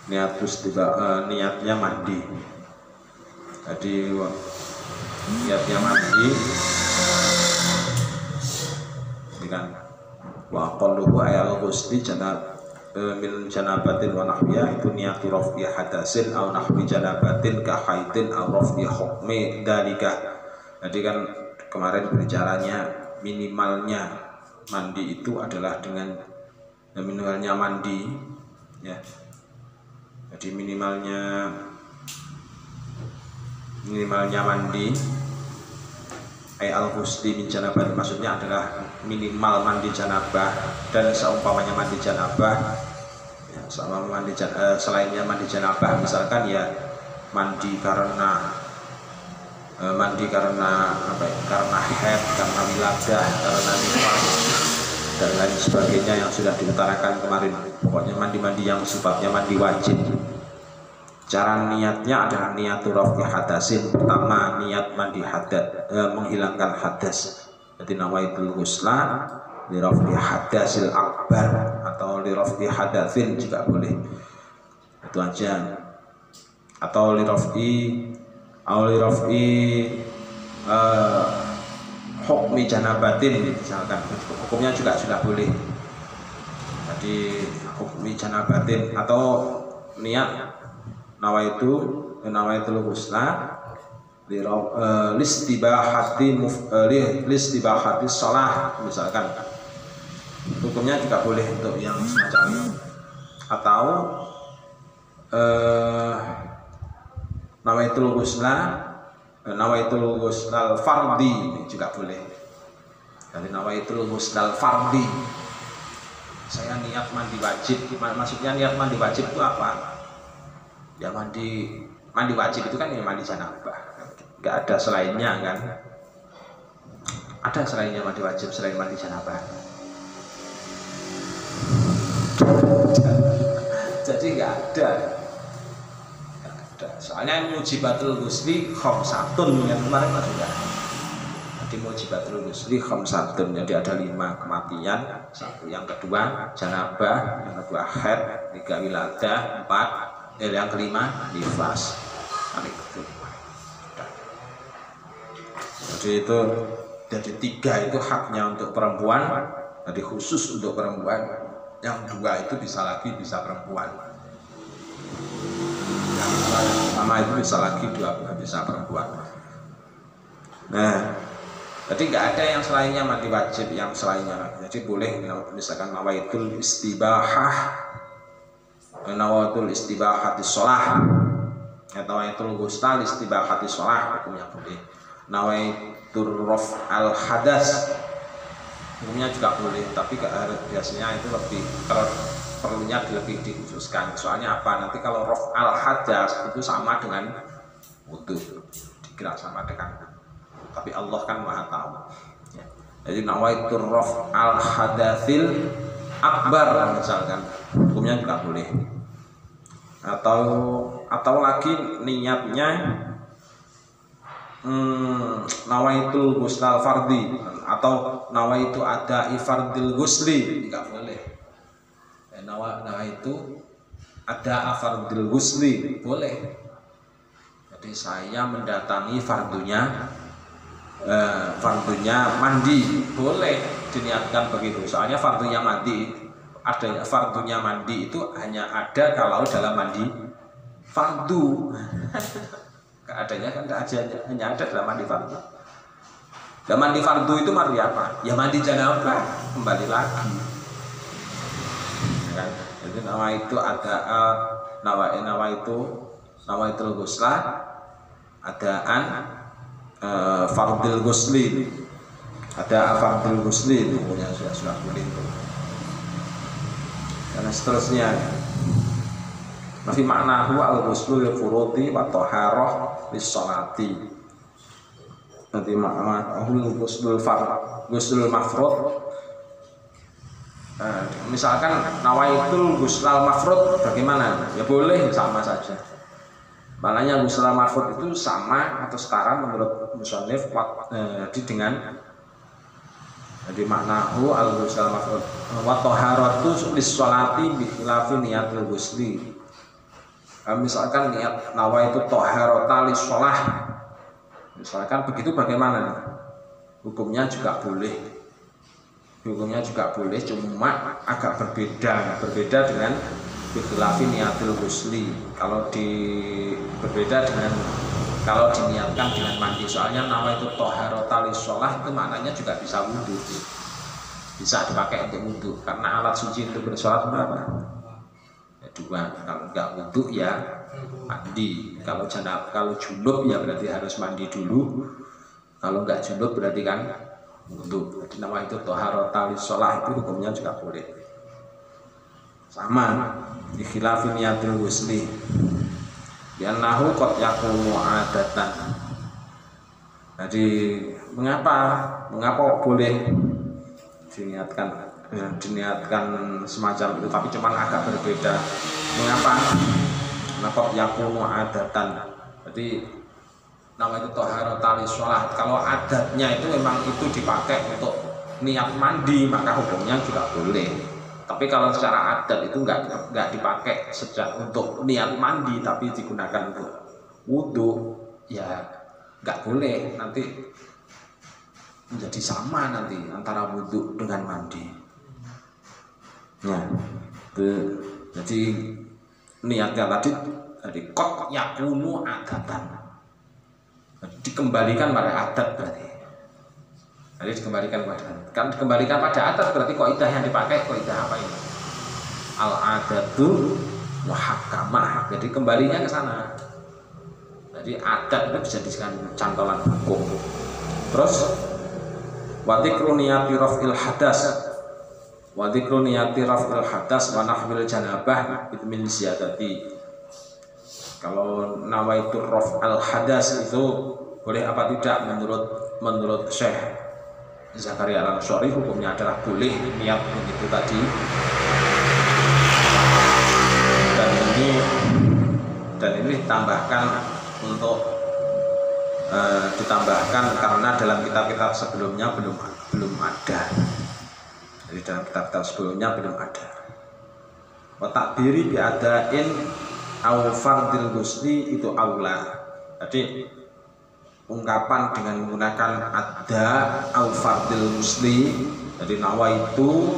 niatnya mandi. Jadi niatnya mandi dengan wa qalluhu ayal ghusli min janabatin wa nahwiya, itu niatu raf'i hadasin au nahwi janabatin ka haidin au raf'i hukmi dalika. Jadi kan kemarin berbicaranya minimalnya mandi itu adalah dengan minimalnya mandi ya. Jadi minimalnya mandi al-ghusli min janabah, maksudnya adalah minimal mandi janabah, dan seumpamanya mandi janabah ya, sama mandi selainnya mandi janabah, misalkan ya mandi karena apa ya, karena haid, karena wiladah, karena nifas dan lain sebagainya yang sudah diutarakan kemarin. Pokoknya mandi-mandi yang sifatnya mandi wajib. Cara niatnya adalah niatul raf'i hadasin. Pertama niat mandi hadas, menghilangkan hadas. Jadi nawaitul ghusla li raf'i hadasil akbar atau li raf'i hadatsin juga boleh. Itu aja. Atau li raf'i hukmi janabatin misalkan. Hukumnya juga sudah boleh. Jadi hukmi janabatin atau niat nawaitul ghusla listibahati shalah misalkan, hukumnya juga boleh untuk yang semacam itu. Atau nawaitul ghusla fardhi juga boleh. Jadi nawaitul ghusla fardhi, saya niat mandi wajib. Maksudnya niat mandi wajib itu apa? Ya mandi wajib itu kan ya mandi janabah, nggak ada selainnya kan. Ada selainnya mandi wajib selain mandi janabah? Jadi nggak ada. Soalnya mujibatul ghusli khamsatun yang kemarin mas sudah. Jadi mujibatul ghusli khamsatun, jadi ada 5 kematian. Satu, yang kedua janabah, yang kedua haid, 3 wiladah, 4 yang kelima nifas. Jadi itu, jadi 3 itu haknya untuk perempuan, jadi khusus untuk perempuan. Yang 2 itu bisa perempuan. Yang pertama itu bisa lagi, 2 bisa perempuan. Nah, jadi nggak ada yang selainnya mandi wajib, yang selainnya. Jadi boleh misalkan nawaitul istibahati shalah, nawaitul ghusl istibahati shalah, hukumnya boleh. Nawaitul raf'al hadas, hukumnya juga boleh, tapi biasanya itu lebih perlunya lebih dikhususkan. Soalnya apa? Nanti kalau raf'al hadas itu sama dengan wudu, dikira sama dengan wudu. Tapi Allah kan Maha tahu. Ya. Jadi nawaitul raf'al hadatsil akbar misalkan, hukumnya juga boleh. Atau lagi niatnya nawaitul ghusl fardhi atau nawaitu ada fardil ghusli, enggak boleh. Nawaitu ada fardil ghusli boleh. Jadi saya mendatangi fardunya mandi, boleh diniatkan begitu. Soalnya fardunya mandi, adanya fardunya mandi itu hanya ada kalau dalam mandi fardu. Keadaannya kan hanya ada dalam mandi fardu. Dalam mandi fardu itu mandi apa? Ya mandi janabah, kembali lagi. Ya kan? Jadi nama itu ada nawaitul ghusla adaan fardil ghusli, ada fardil ghusli, punya sudah boleh itu. Dan seterusnya masih maknahu al-ghuslu lil furudi wa taharah lis sholati. Nanti maknahu ghuslul mafrud. Misalkan nawaitul ghuslal mafrud bagaimana? Ya boleh sama saja. Maknanya ghuslal mafrud itu sama atau setara menurut musannif dengan jadi maknahu al-ghuslal mafrud wa taharatu lis sholati bi khilafi niyatul ghusli. Misalkan niat nawaitu taharata lis sholah, misalkan begitu bagaimana? Hukumnya juga boleh. Hukumnya juga boleh, cuma agak berbeda dengan bikhilafi niatul ghusli. Kalau diniatkan dengan mandi, soalnya nawaitu taharata lis sholah itu maknanya juga bisa wudu, bisa dipakai untuk wudu, karena alat suci untuk bersolat berapa? Ya 2. Kalau nggak wudu ya mandi. Kalau junub ya berarti harus mandi dulu. Kalau nggak junub berarti kan wudu. Jadi nama itu taharata lis shalah itu hukumnya juga boleh. sama di khilafin niyatil ghusli bi'annahu qad yakunu adatan. Jadi mengapa boleh diniatkan semacam itu, tapi cuman agak berbeda. Mengapa? Qad yakunu adatan. Jadi nama itu toharotal sholat. Kalau adatnya itu memang itu dipakai untuk niat mandi, maka hukumnya juga boleh. Tapi kalau secara adat itu nggak dipakai sejak untuk niat mandi, tapi digunakan untuk wudhu, ya nggak boleh. Nanti menjadi sama nanti antara wudhu dengan mandi. Ya, jadi niatnya tadi qad yakunu adatan, dikembalikan pada adat berarti. Jadi dikembalikan pada adat berarti kaidah yang dipakai kaidah apa ini? Al adatu muhakkamah. Jadi kembalinya ke sana. Jadi adat itu bisa dijadikan cantolan hukum. Terus wa dzikru niyati raf'il hadas. Wa dzikru niyati raf'il hadas wa nahwil janabah min ziyadati. Kalau nawaitu raf'al hadas itu boleh apa tidak menurut Syekh Zakaria Al-Ansari, hukumnya adalah boleh niat begitu tadi. Dan ini ditambahkan karena dalam kitab-kitab sebelumnya belum ada. Jadi dalam kitab-kitab sebelumnya belum ada. Wa takbiri bi adain au fardil ghusli itu aula. Jadi ungkapan dengan menggunakan ada au fardil ghusli. Jadi nawaitu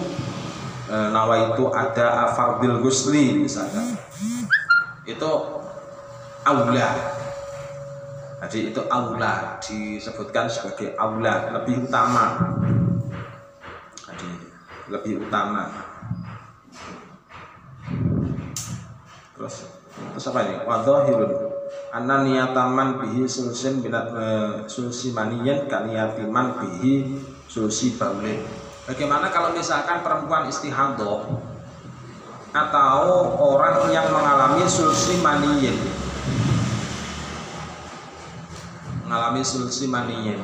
ada fardil ghusli misalkan. Itu aula. Jadi itu aula, disebutkan sebagai aula, lebih utama. Jadi lebih utama. Terus apa ini? Wadhahirun anna niyataman bihi sulsin binat sulsi maniyan kaniyatiman bihi sulsi baulin. Bagaimana kalau misalkan perempuan istihadah atau orang yang mengalami sulsi maniyin, mengalami sulsi maniyin,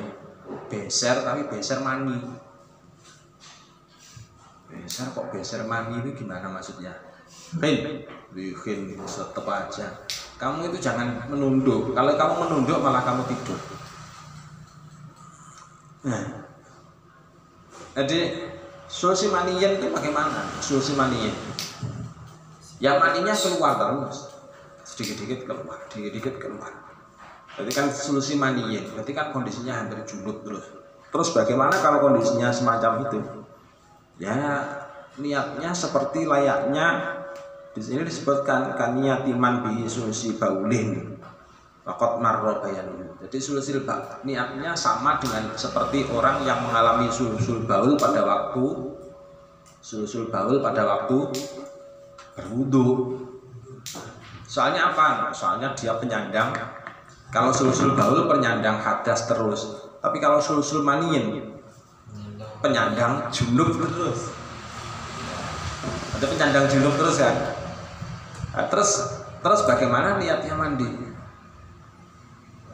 beser tapi beser mani. Beser mani itu gimana maksudnya? Bikin tetap aja. Kamu itu jangan menunduk. Kalau kamu menunduk malah kamu tidur. Nah, jadi sulsi maniyin itu bagaimana? Sulsi maniyin, ya maninya keluar terus, sedikit-sedikit keluar. Berarti kan sulsi maniyin. Berarti kan kondisinya hampir junub terus. Terus bagaimana kalau kondisinya semacam itu? Ya niatnya seperti layaknya di sini disebutkan kaniyatiman bihi sulsi baulin faqad marra bayanun. Jadi sulsi niatnya sama dengan seperti orang yang mengalami sulsul baul pada waktu berwudu. Soalnya apa? Soalnya dia penyandang. Kalau sulsul baul penyandang hadas terus. Tapi kalau sulsul maniyin penyandang junub terus. Ada penyandang junub terus kan? Nah, terus bagaimana niatnya mandi?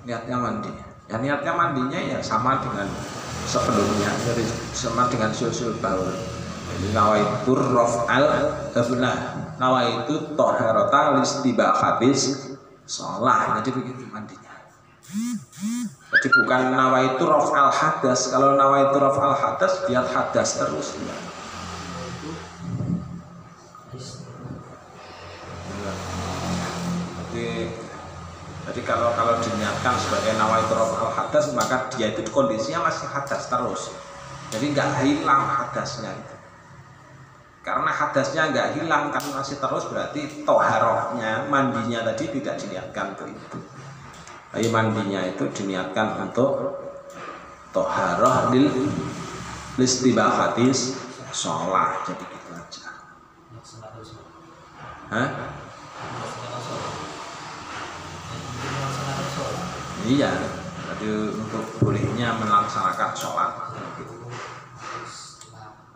Ya niatnya mandinya ya sama dengan sebelumnya, jadi sama dengan sulsul baul. Jadi nawaitu raf'al habnah, nawaitu taharata listibahatis shalah. Jadi begitu mandinya. Jadi bukan nawaitu raf'al hadas. Kalau nawaitu raf'al hadas dia hadas terus ya. Jadi kalau diniatkan sebagai nawaitu raf'al hadas, maka dia itu kondisinya masih hadas terus. Jadi nggak hilang hadasnya itu. Karena hadasnya nggak hilang kan masih terus, berarti toharohnya, mandinya tadi tidak diniatkan ke itu. Tapi mandinya itu diniatkan untuk toharoh listibahatis sholah. Jadi gitu aja. Hah? Iya, jadi untuk bolehnya melaksanakan sholat.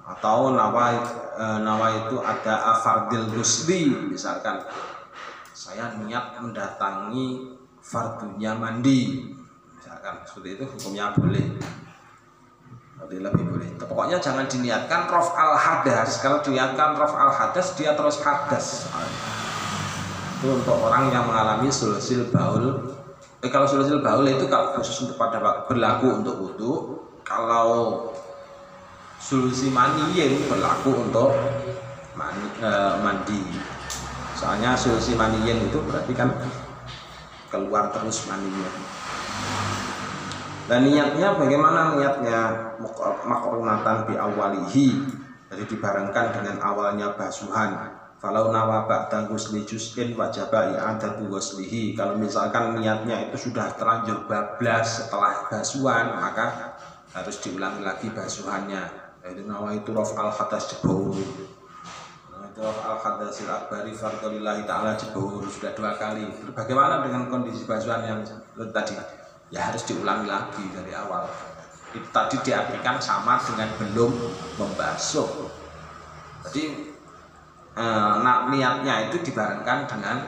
atau nawa itu ada fardil ghusli, misalkan saya niat mendatangi fardunya mandi, misalkan seperti itu, hukumnya boleh. Lebih boleh. Pokoknya jangan diniatkan rof al hadas. Kalau diniatkan rof al hadas, dia terus hadas. Itu untuk orang yang mengalami sulusil baul. Kalau sulusil baul itu kalau khusus untuk pada berlaku untuk wudu. Kalau sulusi maniyin berlaku untuk mandi. Soalnya sulusi maniyin itu berarti kan keluar terus maninya. Dan niatnya bagaimana niatnya? Makrunatan bi awalihi, jadi dibarengkan dengan awalnya basuhan. Falau nawa ba'da ghusli juz'in wajaba i'adatu ghuslihi. Kalau misalkan niatnya itu sudah terlanjur bablas setelah basuhan, maka harus diulangi lagi basuhannya. Yaitu nawa itu raf al hadas jebur. Itu raf al hadasil akbari fardholillahi ta'ala jebur sudah 2 kali. Bagaimana dengan kondisi basuhan yang tadi? Ya harus diulangi lagi dari awal. Itu tadi diartikan sama dengan belum membasuh. Jadi niatnya itu dibarengkan dengan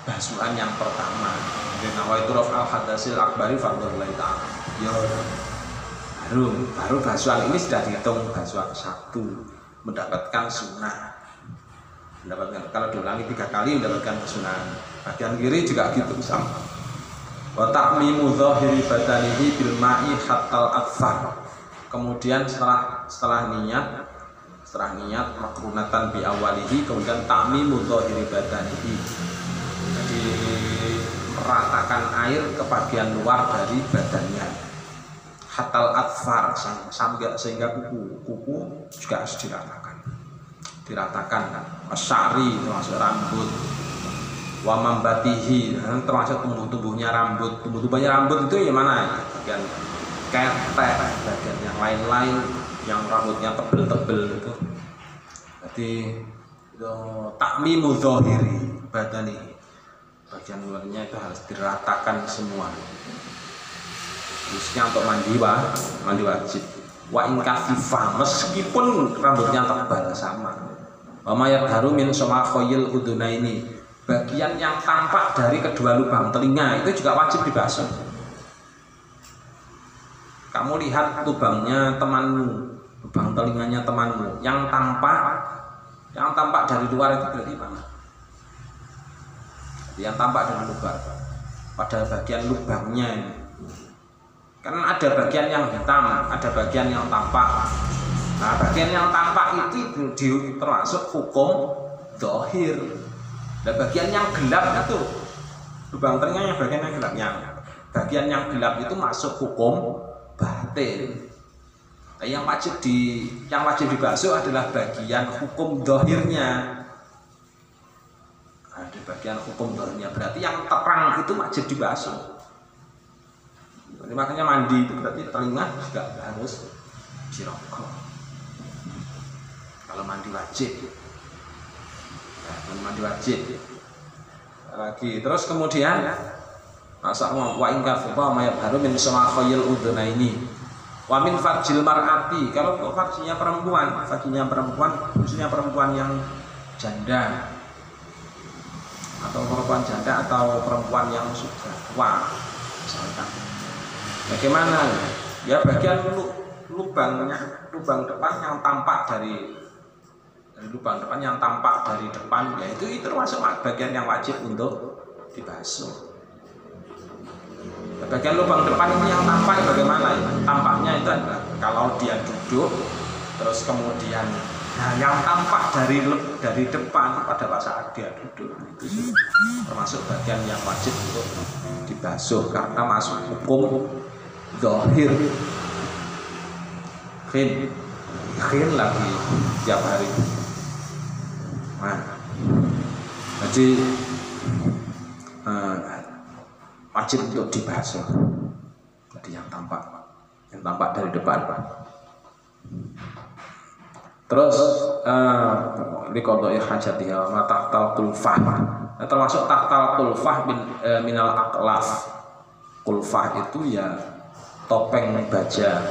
basuhan yang pertama. Jadi nawaitu raf'al hadasil akbari fardholillahi ta'ala. Ya baru basuhan ini sudah dihitung basuhan 1, mendapatkan sunnah. Kalau diulangi 3 kali mendapatkan sunnah. Bagian kiri juga gitu sama. Wa ta'mimu dhahiri badanihi bil ma'i hattal atfar. Kemudian setelah niat makrunatan bi awalihi, kemudian ta'mimu dhahiri badanihi. Jadi meratakan air ke bagian luar dari badannya. Hattal atfar, sehingga kuku juga harus diratakan. Asyari termasuk rambut. Wa mambatihi, termasuk tumbuhnya rambut. Tumbuhnya rambut itu yang mana? Bagian ketek, bagian yang lain-lain yang rambutnya tebel-tebel itu. Jadi itu takmimu dhahiri badani. Bagian luarnya itu harus diratakan semua. Khususnya untuk mandi wajib. Wa in kasifah, meskipun rambutnya tebal sama. Wa mayadharu min somakhoyil udunaini. Bagian yang tampak dari kedua lubang telinga itu juga wajib dibasuh. Kamu lihat lubangnya temanmu, lubang telinganya temanmu, yang tampak dari luar itu berarti mana? Yang tampak dari luar, pada bagian lubangnya ini. Karena ada bagian yang hitam, ada bagian yang tampak. Nah, bagian yang tampak itu termasuk hukum dhahir. Dan bagian yang gelap itu, lubang telinga yang bagian yang gelapnya, bagian yang gelap itu masuk hukum batin. Nah, yang wajib dibasuh adalah bagian hukum dhahirnya. Ada bagian hukum dhahirnya, berarti yang terang itu wajib dibasuh. Jadi makanya mandi itu berarti telinga juga harus dirokok. Kalau mandi wajib. Mandi wajib lagi. Terus kemudian wa in kafa ma yabharu min samakhayil udunaini wa min farjil mar'ati. Kalau farjinya perempuan, khususnya perempuan yang janda atau perempuan yang sudah tua misalkan. Bagaimana? Ya bagian lubang depan yang tampak dari lubang depan yang tampak dari depan, ya itu termasuk bagian yang wajib untuk dibasuh. Bagian lubang depan ini yang tampak bagaimana? Tampaknya itu adalah kalau dia duduk, terus kemudian yang tampak dari depan pada saat dia duduk itu termasuk bagian yang wajib untuk dibasuh karena masuk hukum dhahir. Khin lagi tiap hari. Nah, jadi wajib untuk dibasuh. Jadi yang tampak dari depan. Terus liqadai hajatiha wa tahtal kulfah. Termasuk tahtal kulfah minal aqlaf. Kulfah itu ya topeng baja.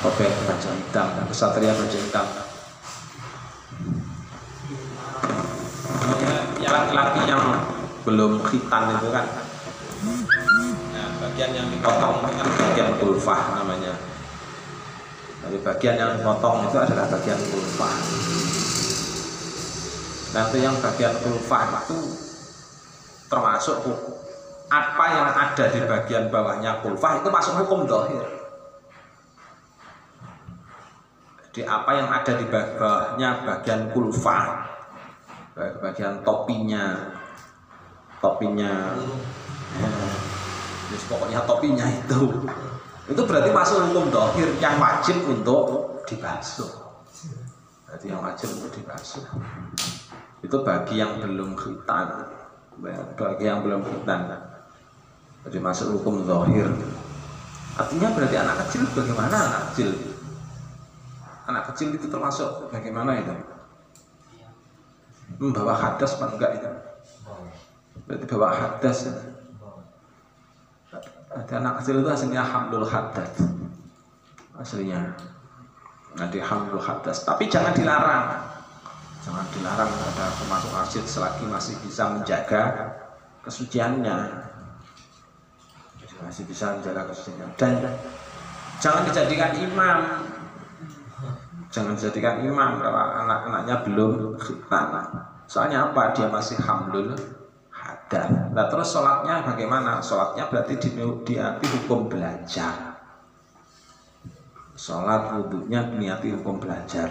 topeng baja hitam, kesatria baja hitam. Ya laki-laki yang belum khitan itu kan, nah, bagian yang dipotong itu kan bagian kulfah namanya. Jadi bagian yang dipotong itu adalah bagian kulfah. Nanti yang bagian kulfah itu termasuk apa yang ada di bagian bawahnya kulfah itu masuk hukum dhahir. Jadi apa yang ada di bawahnya bagian kulfah, bagian topinya, pokoknya topinya itu berarti masuk hukum dhahir yang wajib untuk dibasuh. Berarti yang wajib untuk dibasuh. Itu bagi yang belum khitan, jadi masuk hukum zahir. Artinya berarti anak kecil bagaimana? Anak kecil itu termasuk bagaimana itu? Membawa hadas apa enggak itu? Berarti bawa hadas. Ada anak kecil itu aslinya hamlul hadas, aslinya nanti hamlul hadas, tapi jangan dilarang. Jangan dilarang pada termasuk masjid selagi masih bisa menjaga kesuciannya, masih bisa menjaga kesuciannya. Dan jangan dijadikan imam kalau anak-anaknya belum khitan. Soalnya apa? Dia masih hamlul hadas. Nah terus sholatnya bagaimana? Sholatnya berarti diniati hukum belajar. Sholat wudhunya diniati hukum belajar.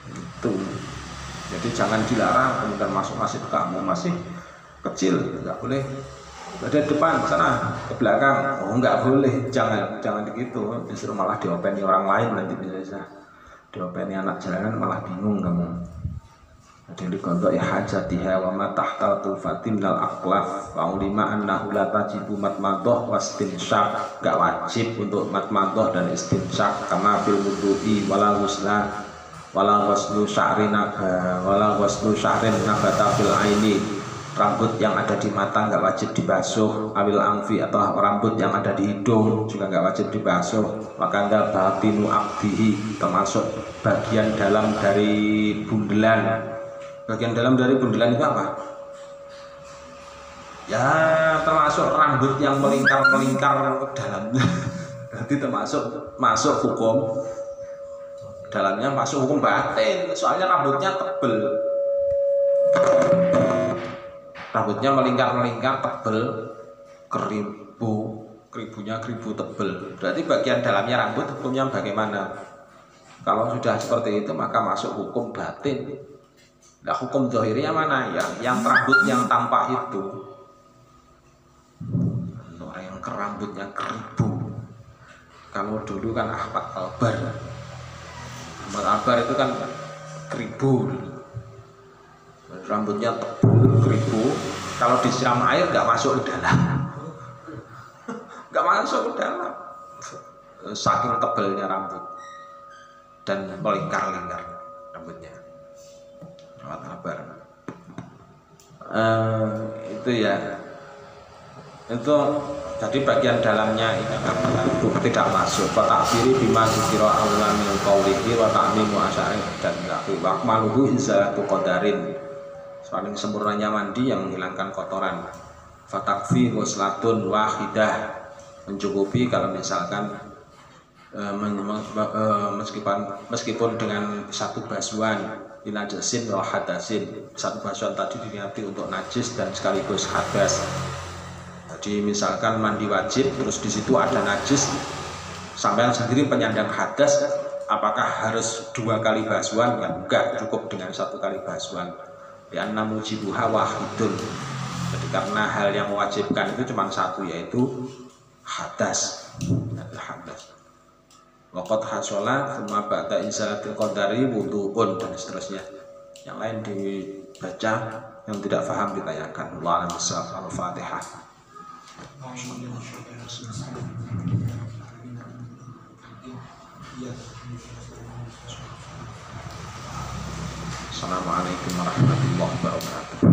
Itu jadi jangan dilarang kemudian masuk masjid kamu masih kecil, nggak boleh ada depan sana ke belakang, nggak boleh, jangan begitu, justru malah diopeni orang lain nanti bisa diopeni anak jalanan malah bingung kamu. Ada dikontok hajatiha wa ma tahtal tufatin minal aqlaf wa ulima annahu la tajibu matmadhah wastinsyaq, nggak wajib untuk matmadhah dan istinsyaq kama fil wudu'i wala ghusla wala waslu sya'rin nabata fil aini. Rambut yang ada di mata nggak wajib dibasuh, awil angfi atau rambut yang ada di hidung juga nggak wajib dibasuh. Maka anda batinu abdihi, termasuk bagian dalam dari bundelan. Bagian dalam dari bundelan itu apa? Ya termasuk rambut yang melingkar ke dalamnya. Berarti masuk hukum dalamnya, masuk hukum batin. Soalnya rambutnya tebel, rambutnya melingkar tebel, keribunya keribu tebel. Berarti bagian dalamnya rambut hukumnya bagaimana? Kalau sudah seperti itu maka masuk hukum batin. Nah hukum zahirnya mana? Yang rambut yang tampak itu, orang yang rambutnya keribu. Kalau dulu kan Ahmad Albar itu kan keribu, rambutnya tebal keribu. Kalau disiram air nggak masuk ke dalam, saking tebelnya rambut dan melingkar rambutnya. Ahmad Albar itu ya, itu jadi bagian dalamnya ini tidak masuk. Wa ta'biri bima dzikra awla min qaulihi wa ta'mimu asyari dan wa akmaluhu izalatu qadarin. Paling sempurnanya mandi yang menghilangkan kotoran. Fatakfi ghuslatun wahidah, mencukupi kalau misalkan meskipun dengan satu basuhan binajasin wa hadasin. Satu basuhan tadi diniati untuk najis dan sekaligus hadas. Jadi misalkan mandi wajib terus di situ ada najis, sampean sendiri penyandang hadas, apakah harus 2 kali basuhan? Ya enggak, cukup dengan 1 kali basuhan. Ya namujibuha wahidun. Jadi karena hal yang mewajibkan itu cuma 1, yaitu hadas. Waqad hasola thumma ba'da insalatil qadari wudu'un dan seterusnya. Yang lain dibaca, yang tidak paham ditanyakan. Wallahu a'lam. Al-Fatihah. Assalamualaikum warahmatullahi wabarakatuh.